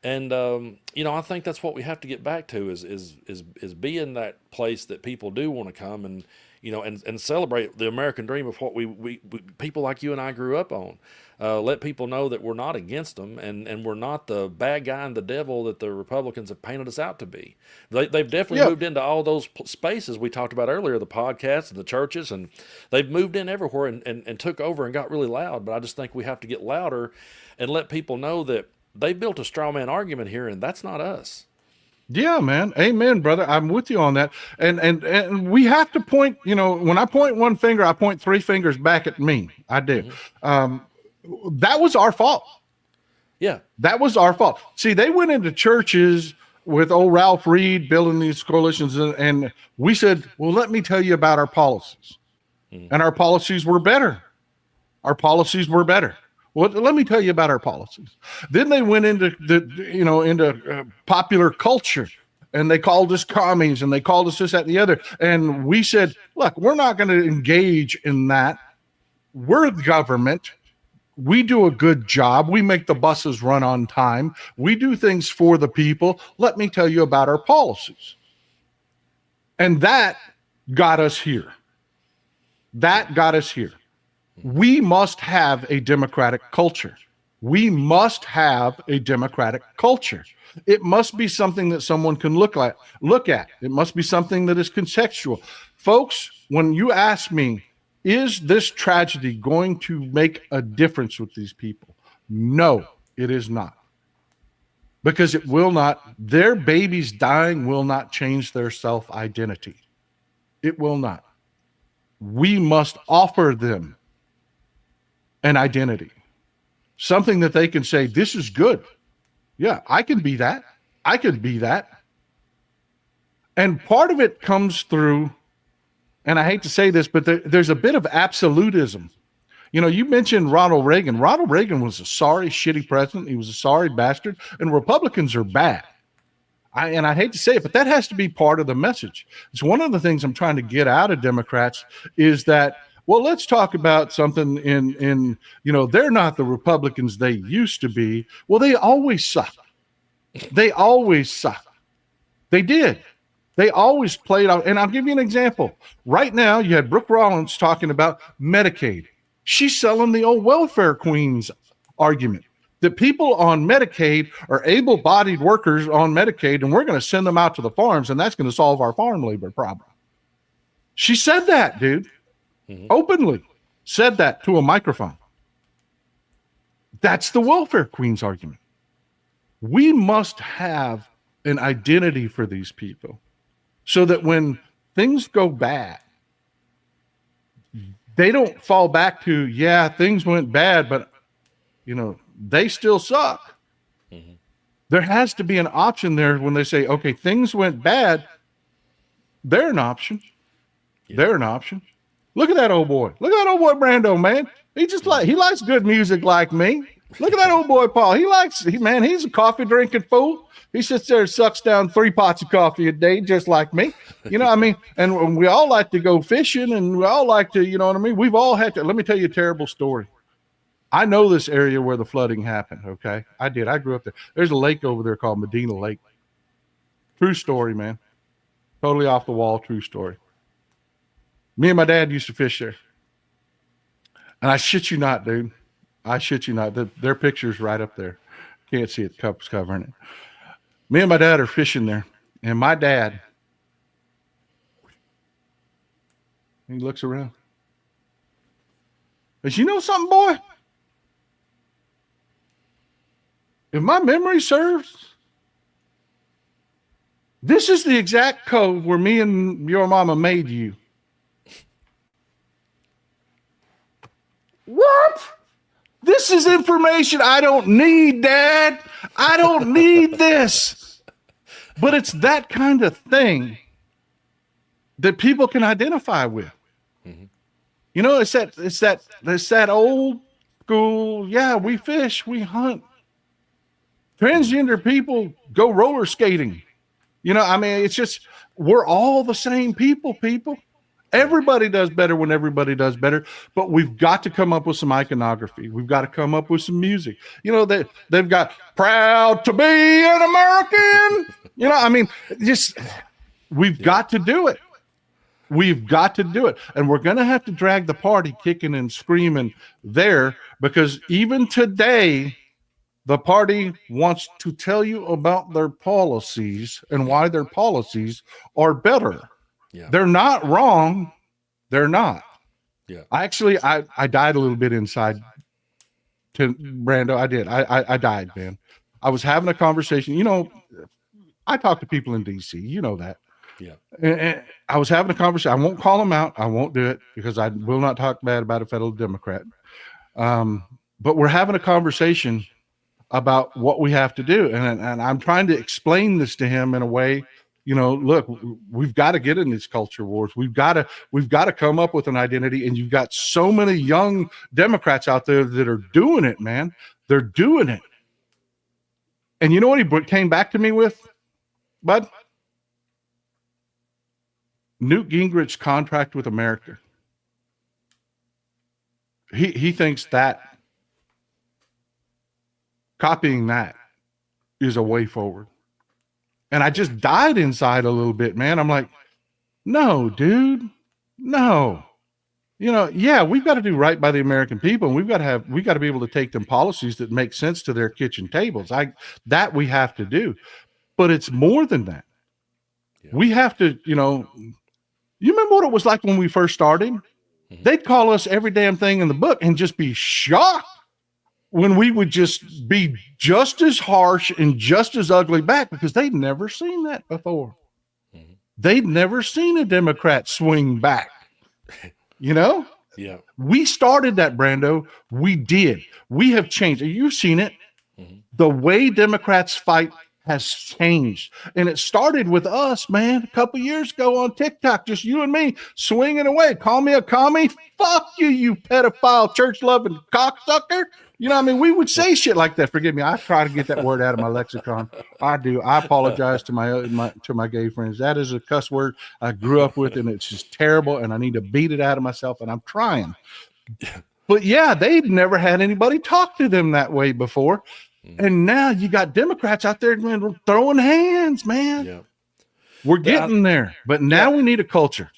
And, I think that's what we have to get back to is be in that place that people do want to come and, and celebrate the American dream of what we people like you and I grew up on. Let people know that we're not against them, and we're not the bad guy and the devil that the Republicans have painted us out to be. They've definitely moved into all those spaces we talked about earlier, the podcasts and the churches, and they've moved in everywhere and took over and got really loud. But I just think we have to get louder and let people know that they built a straw man argument here, and that's not us. Yeah, man. Amen, brother. I'm with you on that. And we have to point, when I point one finger, I point three fingers back at me. I do. That was our fault. Yeah. That was our fault. See, they went into churches with old Ralph Reed building these coalitions, and we said, well, let me tell you about our policies. And our policies were better. Our policies were better. Well, let me tell you about our policies. Then they went into popular culture, and they called us commies, and they called us this, that, and the other. And we said, look, we're not going to engage in that. We're the government. We do a good job. We make the buses run on time. We do things for the people. Let me tell you about our policies. And that got us here. That got us here. We must have a democratic culture. We must have a democratic culture. It must be something that someone can look at. It must be something that is contextual. Folks, when you ask me, is this tragedy going to make a difference with these people? No, it is not. Because it will not. Their babies dying will not change their self-identity. It will not. We must offer them an identity, something that they can say, this is good. Yeah, I can be that. I can be that. And part of it comes through and I hate to say this, but there's a bit of absolutism. You mentioned Ronald Reagan. Ronald Reagan was a sorry, shitty president. He was a sorry bastard, and Republicans are bad. I hate to say it, but that has to be part of the message. It's one of the things I'm trying to get out of Democrats is that, well, let's talk about something in they're not the Republicans they used to be. Well, they always suck. They always suck. They did. They always played out. And I'll give you an example. Right now, you had Brooke Rollins talking about Medicaid. She's selling the old welfare queens argument that people on Medicaid are able-bodied workers on Medicaid, and we're going to send them out to the farms, and that's going to solve our farm labor problem. She said that, dude. Openly said that to a microphone. That's the welfare queens argument. We must have an identity for these people so that when things go bad, they don't fall back to, yeah, things went bad, but they still suck. Mm-hmm. There has to be an option there when they say, okay, things went bad. They're an option. Yeah. They're an option. Look at that old boy. Look at that old boy, Brando, man. He likes good music like me. Look at that old boy, Paul. He's a coffee drinking fool. He sits there and sucks down 3 pots of coffee a day, just like me. And we all like to go fishing, and we all like to, we've all had to. Let me tell you a terrible story. I know this area where the flooding happened, okay? I did. I grew up there. There's a lake over there called Medina Lake. True story, man. Totally off the wall, true story. Me and my dad used to fish there. And I shit you not, dude. I shit you not. Their picture's right up there. Can't see it. The cup's covering it. Me and my dad are fishing there. And my dad, he looks around. But you know something, boy? If my memory serves, this is the exact code where me and your mama made you. What? This is information I don't need, Dad. I don't need this. But it's that kind of thing that people can identify with. Mm-hmm. It's that old school, yeah, we fish, we hunt. Transgender people go roller skating. It's just, we're all the same people. Everybody does better when everybody does better, but we've got to come up with some iconography. We've got to come up with some music. They've got proud to be an American. We've got to do it. We've got to do it. And we're going to have to drag the party kicking and screaming there, because even today, the party wants to tell you about their policies and why their policies are better. Yeah. They're not wrong. They're not. Yeah. I died a little bit inside. Brando, I did. I died, man. I was having a conversation. I talk to people in DC. You know that. Yeah. And I was having a conversation. I won't call them out. I won't do it because I will not talk bad about a fellow Democrat. But we're having a conversation about what we have to do. And I'm trying to explain this to him in a way, look, we've got to get in these culture wars. We've got to come up with an identity. And you've got so many young Democrats out there that are doing it, man. They're doing it. And you know what he came back to me with, bud? Newt Gingrich's contract with America. He thinks that copying that is a way forward. And I just died inside a little bit, man. I'm like, no, dude, no. Yeah, we've got to do right by the American people, and we've got to be able to take them policies that make sense to their kitchen tables. That we have to do. But it's more than that. Yeah. We have to, you remember what it was like when we first started? Mm-hmm. They'd call us every damn thing in the book and just be shocked when we would just be just as harsh and just as ugly back, because they'd never seen that before. Mm-hmm. They'd never seen a Democrat swing back. Yeah. We started that, Brando. We did. We have changed. You've seen it. Mm-hmm. The way Democrats fight has changed. And it started with us, man, a couple years ago on TikTok, just you and me swinging away. Call me a commie. Fuck you, you pedophile, church loving cocksucker. You know, I mean, we would say shit like that. Forgive me. I try to get that word out of my lexicon. I do. I apologize to my gay friends. That is a cuss word I grew up with, and it's just terrible. And I need to beat it out of myself. And I'm trying. But yeah, they'd never had anybody talk to them that way before. And now you got Democrats out there, man, throwing hands, man. Yeah. We're getting there, but now we need a culture.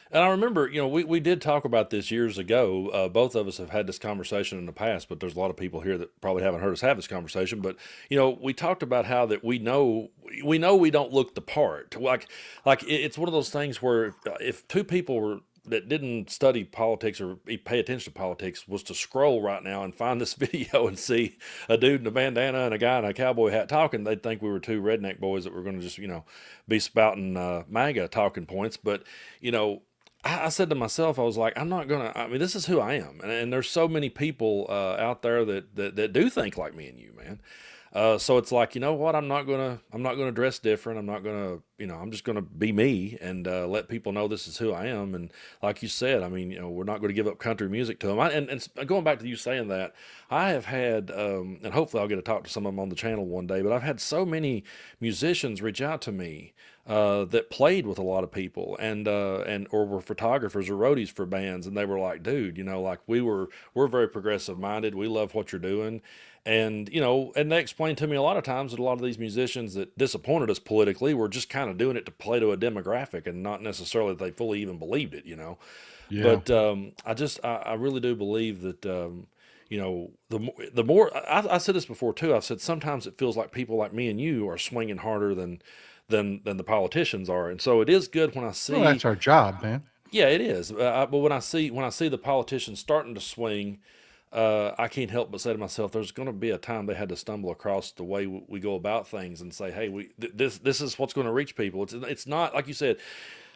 And I remember, we did talk about this years ago. Both of us have had this conversation in the past, but there's a lot of people here that probably haven't heard us have this conversation. But we talked about how that we know we don't look the part. Like it's one of those things where if two people that didn't study politics or pay attention to politics was to scroll right now and find this video and see a dude in a bandana and a guy in a cowboy hat talking, they'd think we were two redneck boys that were going to just be spouting MAGA talking points. But I said to myself, I was like, this is who I am. And there's so many people out there that do think like me and you, man. So it's like, you know what? I'm not gonna dress different. I'm not gonna, I'm just gonna be me and let people know this is who I am. And like you said, I mean, we're not going to give up country music to them. And going back to you saying that, I have had, and hopefully I'll get to talk to some of them on the channel one day. But I've had so many musicians reach out to me that played with a lot of people and or were photographers or roadies for bands, and they were like, dude, like we're very progressive minded. We love what you're doing. And, and they explained to me a lot of times that a lot of these musicians that disappointed us politically were just kind of doing it to play to a demographic and not necessarily that they fully even believed it, Yeah. But I really do believe that, the more, I said this before too, I've said sometimes it feels like people like me and you are swinging harder than the politicians are. And so it is good when I see. Well, that's our job, man. Yeah, it is. But when I see the politicians starting to swing, I can't help but say to myself, there's going to be a time they had to stumble across the way we go about things and say, hey, this is what's going to reach people. It's not like you said.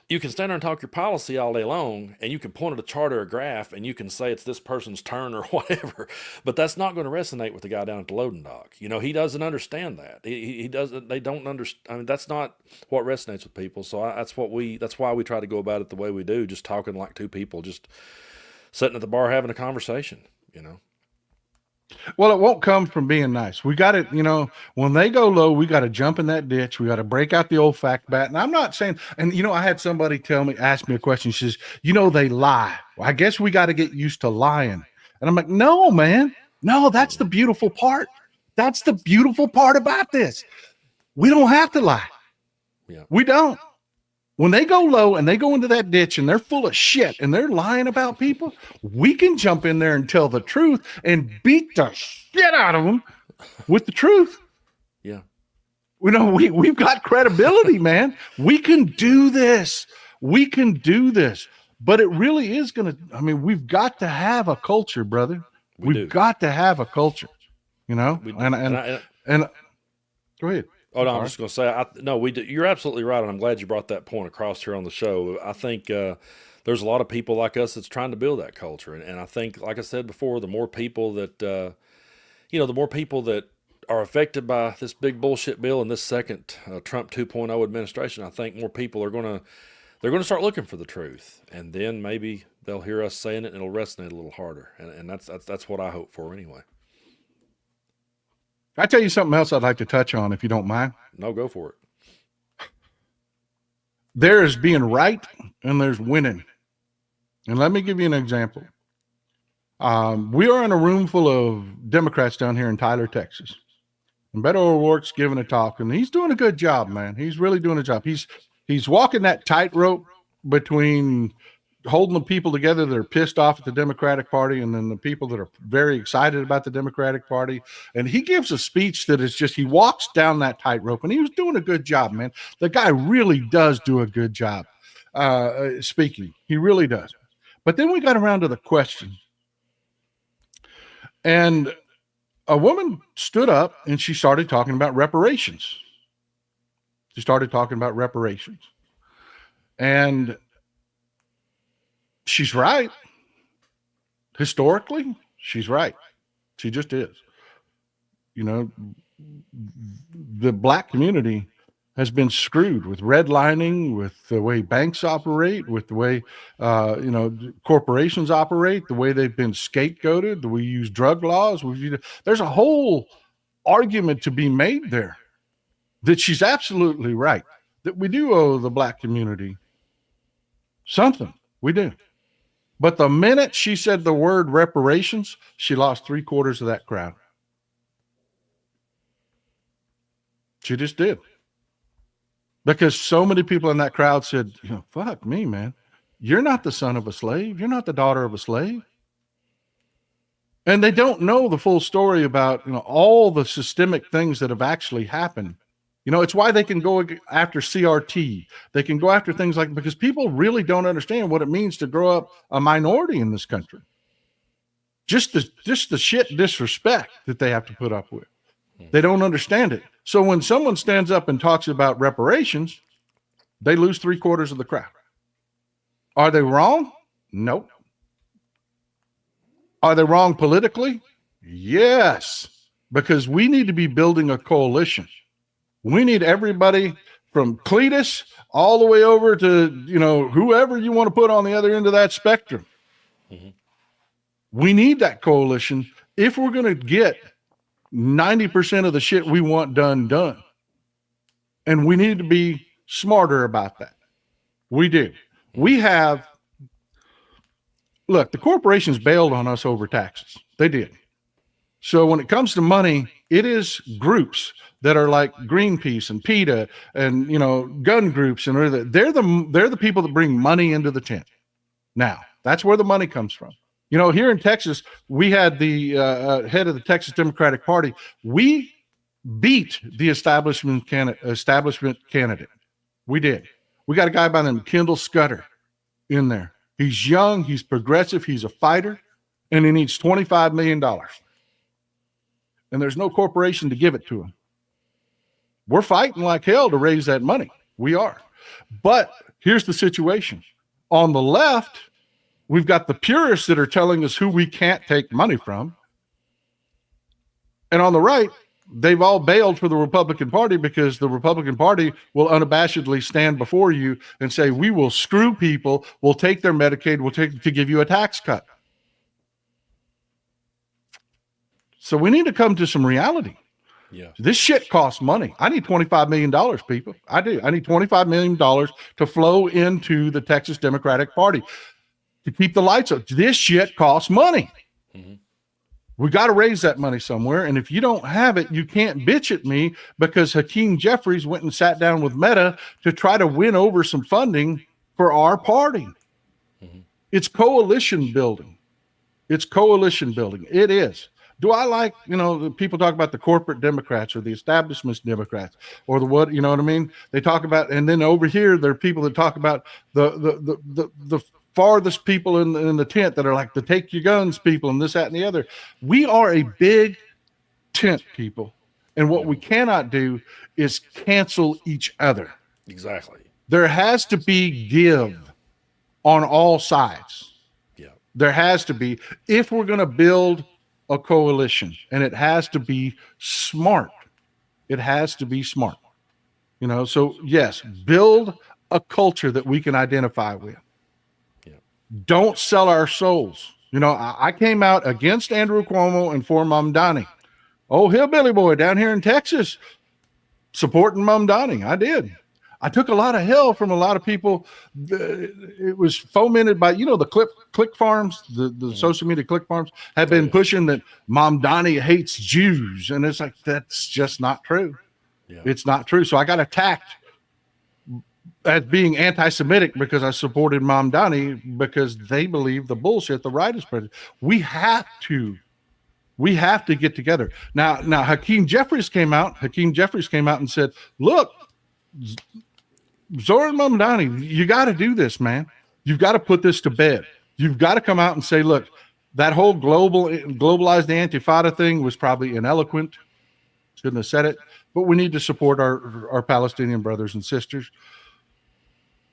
You can stand there and talk your policy all day long, and you can point at a chart or a graph, and you can say it's this person's turn or whatever, but that's not going to resonate with the guy down at the loading dock. He doesn't understand that. He doesn't. They don't understand. I mean, that's not what resonates with people. So that's why we try to go about it the way we do, just talking like two people, just sitting at the bar having a conversation. Well, it won't come from being nice. We got to, when they go low, we got to jump in that ditch. We got to break out the old fact bat. And I'm not saying, and I had somebody ask me a question. She says, they lie. Well, I guess we got to get used to lying. And I'm like, no, man, no, that's the beautiful part. That's the beautiful part about this. We don't have to lie. Yeah. We don't. When they go low and they go into that ditch and they're full of shit and they're lying about people, we can jump in there and tell the truth and beat the shit out of them with the truth. Yeah. We've got credibility, man. We can do this. We can do this. But it really is we've got to have a culture, brother. We've got to have a culture, And go ahead. Oh, no, I'm just going to say, we do. You're absolutely right, and I'm glad you brought that point across here on the show. I think there's a lot of people like us that's trying to build that culture, and I think, like I said before, the more people that, the more people that are affected by this big bullshit bill and this second Trump 2.0 administration, I think more people they're going to start looking for the truth, and then maybe they'll hear us saying it, and it'll resonate a little harder, and that's what I hope for anyway. I tell you something else I'd like to touch on, if you don't mind. No, go for it. There is being right and there's winning. And let me give you an example. We are in a room full of Democrats down here in Tyler, Texas. And Beto O'Rourke's giving a talk, and he's doing a good job, man. He's really doing a job. He's walking that tightrope between holding the people together that are pissed off at the Democratic Party and then the people that are very excited about the Democratic Party. And he gives a speech that is just, he walks down that tightrope, and he was doing a good job, man. The guy really does do a good job speaking. He really does. But then we got around to the question. And a woman stood up and she started talking about reparations. And she's right. Historically, she's right. She just is. the black community has been screwed with redlining, with the way banks operate, with the way corporations operate, the way they've been scapegoated, the way we use drug laws. There's a whole argument to be made there that she's absolutely right, that we do owe the black community something. We do. But the minute she said the word reparations, she lost 3/4 of that crowd. She just did. Because so many people in that crowd said, fuck me, man. You're not the son of a slave. You're not the daughter of a slave. And they don't know the full story about, all the systemic things that have actually happened. It's why they can go after CRT. They can go after things like, because people really don't understand what it means to grow up a minority in this country. Just the shit disrespect that they have to put up with. They don't understand it. So when someone stands up and talks about reparations, they lose 3/4 of the crowd. Are they wrong? Nope. Are they wrong politically? Yes, because we need to be building a coalition. We need everybody from Cletus all the way over to, whoever you want to put on the other end of that spectrum. Mm-hmm. We need that coalition if we're going to get 90% of the shit we want done. And we need to be smarter about that. We do. Look, the corporations bailed on us over taxes. They did. So when it comes to money, it is groups that are like Greenpeace and PETA and, gun groups. And they're the people that bring money into the tent. Now, that's where the money comes from. Here in Texas, we had the head of the Texas Democratic Party. We beat the establishment candidate. We did. We got a guy by the name of Kendall Scutter in there. He's young. He's progressive. He's a fighter. And he needs $25 million. And there's no corporation to give it to him. We're fighting like hell to raise that money. We are. But here's the situation. On the left, we've got the purists that are telling us who we can't take money from. And on the right, they've all bailed for the Republican Party because the Republican Party will unabashedly stand before you and say, we will screw people, we'll take their Medicaid, we'll take to give you a tax cut. So we need to come to some reality. Yeah. This shit costs money. I need $25 million, people. I do. I need $25 million to flow into the Texas Democratic Party to keep the lights up. This shit costs money. Mm-hmm. We got to raise that money somewhere. And if you don't have it, you can't bitch at me because Hakeem Jeffries went and sat down with Meta to try to win over some funding for our party. Mm-hmm. It's coalition building. It's coalition building. It is. Do I like, people talk about the corporate Democrats or the establishment Democrats or the what, you know what I mean? They talk about, and then over here, there are people that talk about the farthest people in the tent that are like the take your guns people and this, that, and the other. We are a big tent, people. And what we cannot do is cancel each other. Exactly. There has to be give on all sides. Yeah. There has to be, if we're going to build a coalition, and it has to be smart. It has to be smart. So yes, build a culture that we can identify with. Yeah. Don't sell our souls. I came out against Andrew Cuomo and for Mamdani. Oh, hillbilly boy down here in Texas supporting Mamdani. I did. I took a lot of hell from a lot of people. It was fomented by, the click farms, the social media click farms have been pushing that Mamdani hates Jews. And it's like, that's just not true. Yeah. It's not true. So I got attacked as being anti-Semitic because I supported Mamdani because they believe the bullshit the right is spreading. We have to get together. Now Hakeem Jeffries came out and said, look, Zoran Mamdani, you got to do this, man. You've got to put this to bed. You've got to come out and say, look, that whole globalized Antifada thing was probably ineloquent. Shouldn't have said it. But we need to support our Palestinian brothers and sisters.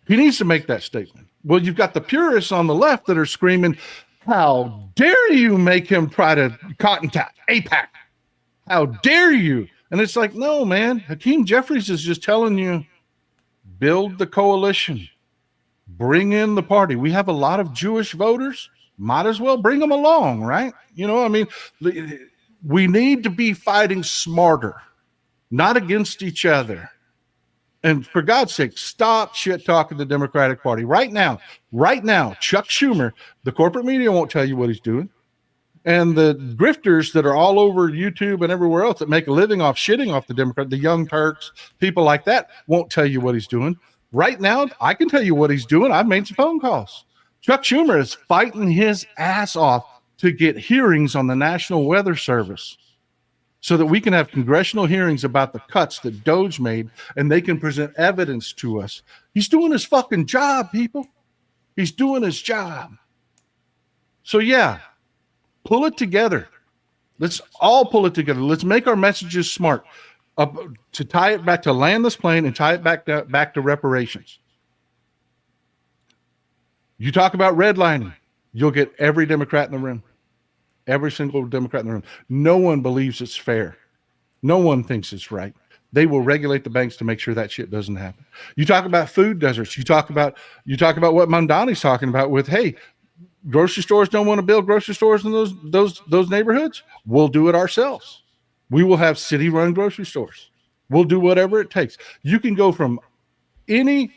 He needs to make that statement. Well, you've got the purists on the left that are screaming, how dare you make him try to cotton-tie AIPAC? How dare you? And it's like, no, man, Hakeem Jeffries is just telling you, build the coalition, bring in the party. We have a lot of Jewish voters. Might as well bring them along, right? You know, I mean, we need to be fighting smarter, not against each other. And for God's sake, stop shit talking the Democratic Party right now. Right now, Chuck Schumer, the corporate media won't tell you what he's doing. And the grifters that are all over YouTube and everywhere else that make a living off shitting off the Democrat, the Young Turks, people like that won't tell you what he's doing. Right now, I can tell you what he's doing. I've made some phone calls. Chuck Schumer is fighting his ass off to get hearings on the National Weather Service so that we can have congressional hearings about the cuts that Doge made and they can present evidence to us. He's doing his fucking job, people. He's doing his job. So, yeah, pull it together. Let's all pull it together. Let's make our messages smart. To tie it back to land this plane and tie it back to reparations. You talk about redlining, you'll get every Democrat in the room. Every single Democrat in the room. No one believes it's fair. No one thinks it's right. They will regulate the banks to make sure that shit doesn't happen. You talk about food deserts. You talk about what Mondani's talking about with, hey, grocery stores don't want to build grocery stores in those neighborhoods. We'll do it ourselves. We will have city-run grocery stores. We'll do whatever it takes. You can go from any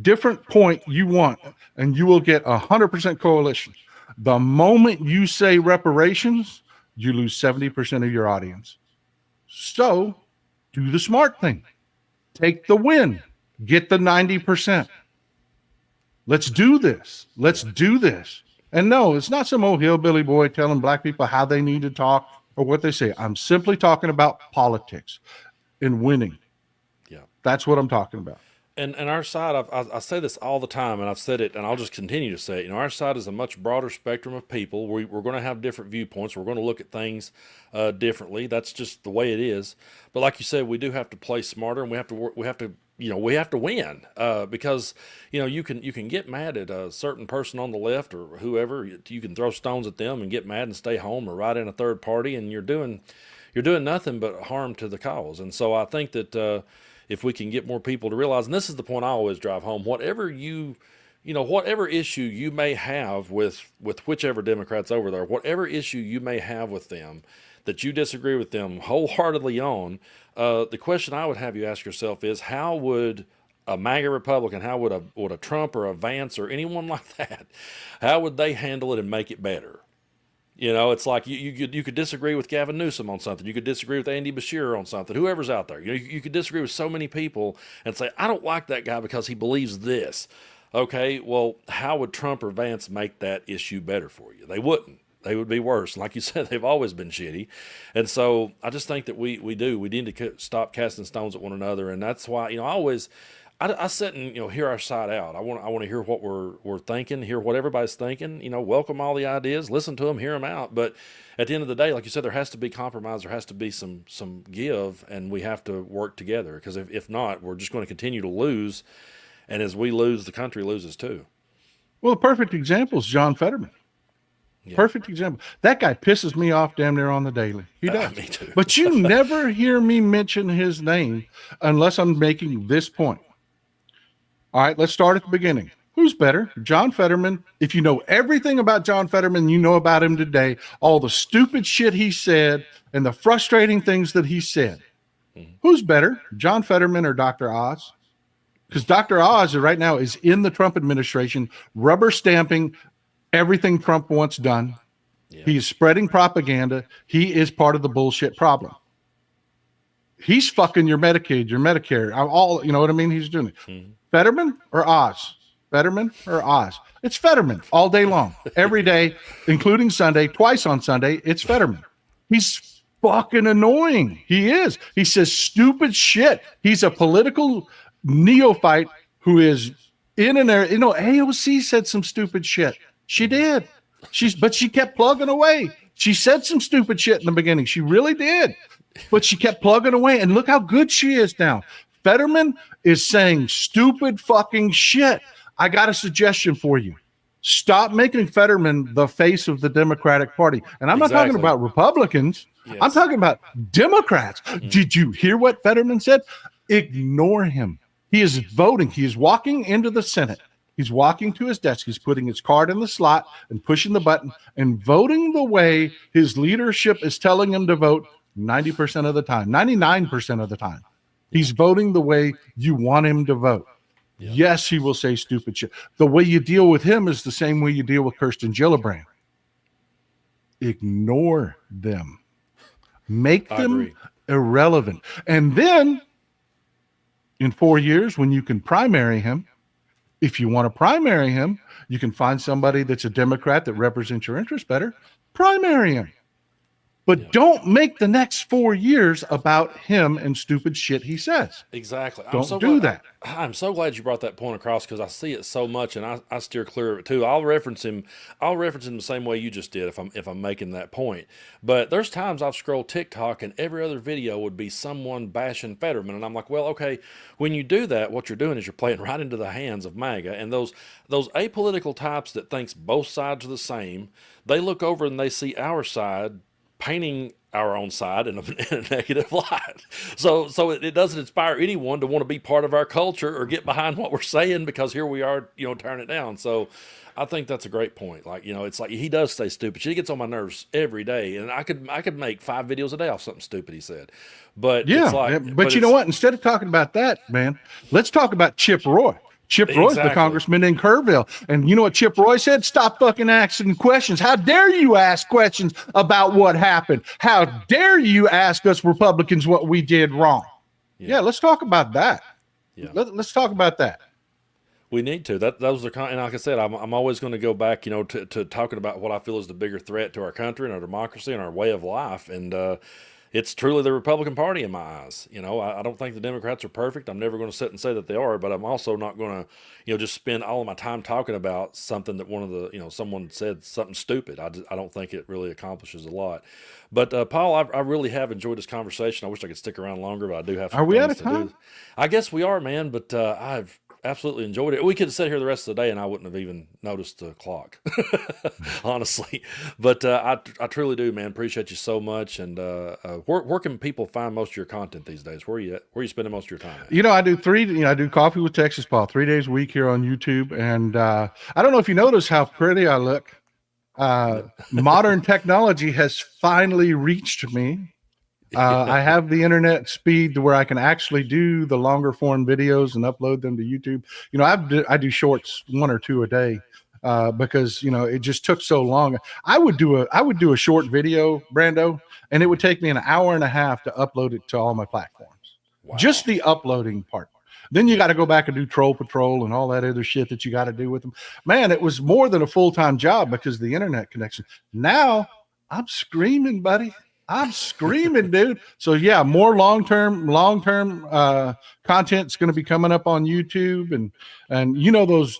different point you want, and you will get 100% coalition. The moment you say reparations, you lose 70% of your audience. So do the smart thing. Take the win. Get the 90%. Let's do this. Let's do this. And no, it's not some old hillbilly boy telling black people how they need to talk or what they say. I'm simply talking about politics and winning. Yeah. That's what I'm talking about. And our side, I say this all the time, and I've said it, and I'll just continue to say it. You know, our side is a much broader spectrum of people. We're going to have different viewpoints. We're going to look at things differently. That's just the way it is. But like you said, we do have to play smarter, and we have to work. We have to win because you can get mad at a certain person on the left or whoever. You can throw stones at them and get mad and stay home or write in a third party, and you're doing nothing but harm to the cause. And so I think that. If we can get more people to realize, and this is the point I always drive home, whatever issue you may have with whichever Democrats over there, whatever issue you may have with them, that you disagree with them wholeheartedly on, the question I would have you ask yourself is, how would a MAGA Republican, how would a Trump or a Vance or anyone like that, how would they handle it and make it better? You know, it's like you could disagree with Gavin Newsom on something. You could disagree with Andy Beshear on something. Whoever's out there, you could disagree with so many people and say, I don't like that guy because he believes this. Okay, well, how would Trump or Vance make that issue better for you? They wouldn't. They would be worse. Like you said, they've always been shitty. And so I just think that we need to stop casting stones at one another. And that's why, I sit and hear our side out. I want to hear what we're thinking, hear what everybody's thinking. Welcome all the ideas, listen to them, hear them out. But at the end of the day, like you said, there has to be compromise. There has to be some give, and we have to work together. Because if not, we're just going to continue to lose. And as we lose, the country loses too. Well, a perfect example is John Fetterman. Yeah. Perfect example. That guy pisses me off damn near on the daily. He does. Me too. But you never hear me mention his name unless I'm making this point. All right, let's start at the beginning. Who's better? John Fetterman. If you know everything about John Fetterman, you know about him today, all the stupid shit he said and the frustrating things that he said. Who's better, John Fetterman or Dr. Oz? Because Dr. Oz right now is in the Trump administration, rubber stamping everything Trump wants done. Yeah. He is spreading propaganda. He is part of the bullshit problem. He's fucking your Medicaid, your Medicare, all, you know what I mean? He's doing it. Mm-hmm. Fetterman or Oz? Fetterman or Oz? It's Fetterman all day long, every day, including Sunday, twice on Sunday. It's Fetterman. He's fucking annoying. He is. He says stupid shit. He's a political neophyte who is in and there. AOC said some stupid shit. She did. But she kept plugging away. She said some stupid shit in the beginning. She really did. But she kept plugging away. And look how good she is now. Fetterman is saying stupid fucking shit. I got a suggestion for you. Stop making Fetterman the face of the Democratic Party. And I'm not talking about Republicans. I'm Yes. talking about Democrats. Mm. Did you hear what Fetterman said? Ignore him. He is voting. He is walking into the Senate. He's walking to his desk. He's putting his card in the slot and pushing the button and voting the way his leadership is telling him to vote 90% of the time, 99% of the time. He's voting the way you want him to vote. Yeah. Yes, he will say stupid shit. The way you deal with him is the same way you deal with Kirsten Gillibrand. Ignore them. Make I them agree. irrelevant. And then in 4 years, when you can primary him, if you want to primary him, you can find somebody that's a Democrat that represents your interests better, primary him. But Yeah. don't make the next 4 years about him and stupid shit he says. Exactly. Don't do that. I'm so glad you brought that point across because I see it so much, and I steer clear of it too. I'll reference him. I'll reference him the same way you just did if I'm making that point. But there's times I've scrolled TikTok and every other video would be someone bashing Fetterman, and I'm like, well, okay. When you do that, what you're doing is you're playing right into the hands of MAGA, and those apolitical types that thinks both sides are the same. They look over and they see our side painting our own side in a negative light. So it doesn't inspire anyone to want to be part of our culture or get behind what we're saying because here we are, tearing it down. So I think that's a great point. Like, it's like he does say stupid shit. He gets on my nerves every day, and I could make 5 videos a day off something stupid he said. But Yeah, it's like, but you know what? Instead of talking about that, man, let's talk about Chip Roy. Chip Roy's the Exactly. congressman in Kerrville. And you know what Chip Roy said? Stop fucking asking questions. How dare you ask questions about what happened? How dare you ask us Republicans what we did wrong? Yeah, let's talk about that. Yeah. Let's talk about that. We need to. Those are and like I said, I'm always going to go back, to talking about what I feel is the bigger threat to our country and our democracy and our way of life. And it's truly the Republican Party in my eyes. I don't think the Democrats are perfect. I'm never going to sit and say that they are, but I'm also not going to, just spend all of my time talking about something that someone said something stupid. I don't think it really accomplishes a lot. But Paul, I really have enjoyed this conversation. I wish I could stick around longer, but I do have some Are we out things of to time? do. I guess we are, man. But I've absolutely enjoyed it. We could sit here the rest of the day and I wouldn't have even noticed the clock, honestly. But I truly do, man. Appreciate you so much. And where can people find most of your content these days? Where are you at? Where are you spending most of your time at? I do I do Coffee with Texas Paul 3 days a week here on YouTube. And I don't know if you notice how pretty I look. Modern technology has finally reached me. I have the internet speed to where I can actually do the longer form videos and upload them to YouTube. I do shorts 1 or 2 a day because it just took so long. I would do a short video, Brando, and it would take me an hour and a half to upload it to all my platforms. Wow. Just the uploading part. Then you got to go back and do Troll Patrol and all that other shit that you got to do with them. Man, it was more than a full-time job because of the internet connection. Now I'm screaming, buddy. I'm screaming, dude. So yeah, more long-term content's going to be coming up on YouTube, and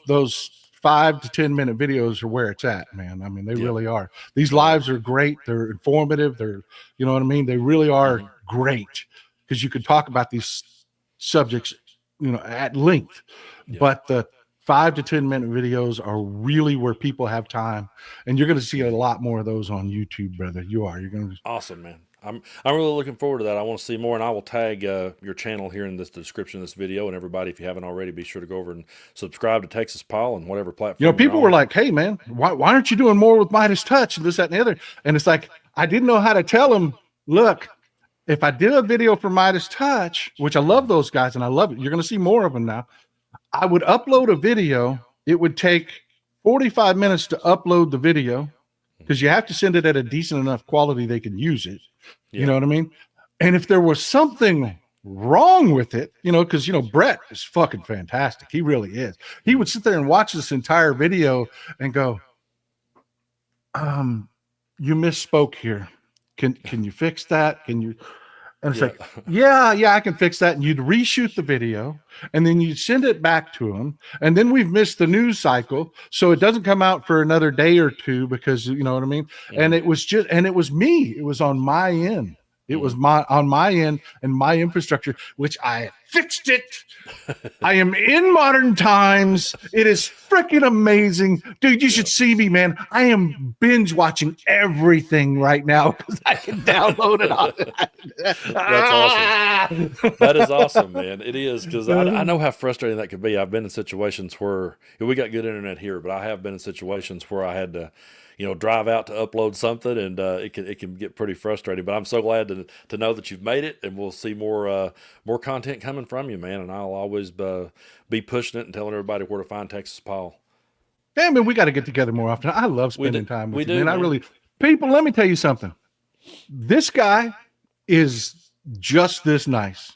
those 5 to 10 minute videos are where it's at, man. I mean, they really are. These lives are great. They're informative. They're, you know what I mean? They really are great because you can talk about these subjects, at length. Yeah. But the 5 to 10 minute videos are really where people have time, and you're going to see a lot more of those on YouTube, brother. You're going to. Awesome, man. I'm really looking forward to that. I want to see more, and I will tag your channel here in the description of this video. And everybody, if you haven't already, be sure to go over and subscribe to Texas Paul and whatever platform. People were like, "Hey, man, why aren't you doing more with Midas Touch and this, that, and the other?" And it's like I didn't know how to tell them. Look, if I did a video for Midas Touch, which I love those guys and I love it, you're going to see more of them now. I would upload a video. It would take 45 minutes to upload the video because you have to send it at a decent enough quality they can use it. Yeah. You know what I mean? And if there was something wrong with it, because, Brett is fucking fantastic. He really is. He would sit there and watch this entire video and go, you misspoke here. Can you fix that? Can you? And it's like, yeah, I can fix that. And you'd reshoot the video and then you'd send it back to them. And then we've missed the news cycle. So it doesn't come out for another day or two because, you know what I mean? Mm-hmm. And it was me. It was on my end. It was on my end and my infrastructure, which I fixed it. I am in modern times. It is freaking amazing. Dude, you should see me, man. I am binge watching everything right now because I can download it on. That's awesome. That is awesome, man. It is, because I know how frustrating that could be. I've been in situations where we got good internet here, but I have been in situations where I had to, drive out to upload something, and it can get pretty frustrating. But I'm so glad to know that you've made it, and we'll see more content coming from you, man. And I'll always be pushing it and telling everybody where to find Texas Paul. Yeah, man, we got to get together more often. I love spending time with you, man. I really, people. Let me tell you something. This guy is just this nice.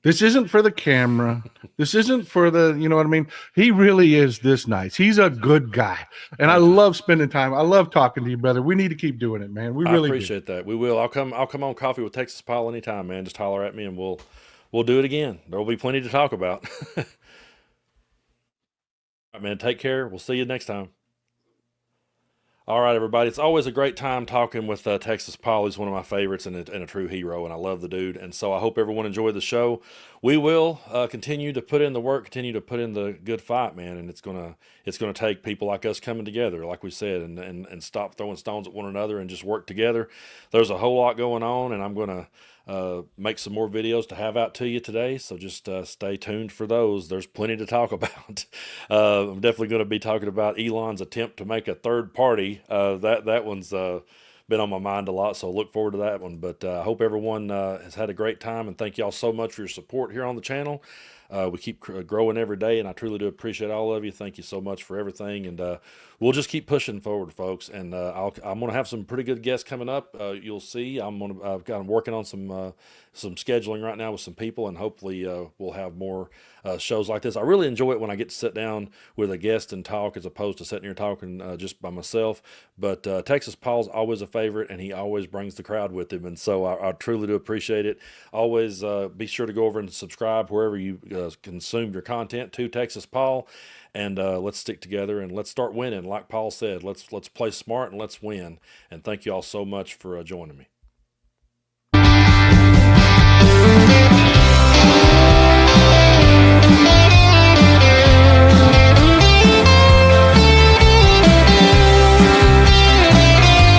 This isn't for the camera. This isn't for the, you know what I mean? He really is this nice. He's a good guy. And I love spending time. I love talking to you, brother. We need to keep doing it, man. We really appreciate that. We will. I'll come on Coffee with Texas Paul anytime, man. Just holler at me and we'll do it again. There'll be plenty to talk about. All right, man. Take care. We'll see you next time. All right, everybody. It's always a great time talking with Texas Paul. He's one of my favorites and a true hero, and I love the dude. And so I hope everyone enjoyed the show. We will continue to put in the work, continue to put in the good fight, man. And it's gonna take people like us coming together, like we said, and stop throwing stones at one another and just work together. There's a whole lot going on, and I'm gonna make some more videos to have out to you today, so just stay tuned for those. There's plenty to talk about. I'm definitely going to be talking about Elon's attempt to make a third party. That one's been on my mind a lot, so look forward to that one. But I hope everyone has had a great time, and thank y'all so much for your support here on the channel. We keep growing every day, and I truly do appreciate all of you. Thank you so much for everything, and we'll just keep pushing forward, folks. And I'm going to have some pretty good guests coming up. You'll see. I'm working on some scheduling right now with some people, and hopefully we'll have more shows like this. I really enjoy it when I get to sit down with a guest and talk, as opposed to sitting here talking just by myself. But Texas Paul's always a favorite, and he always brings the crowd with him, and so I truly do appreciate it. Always be sure to go over and subscribe wherever you consume your content to Texas Paul, and let's stick together and let's start winning. Like Paul said, let's play smart and let's win. And thank you all so much for joining me.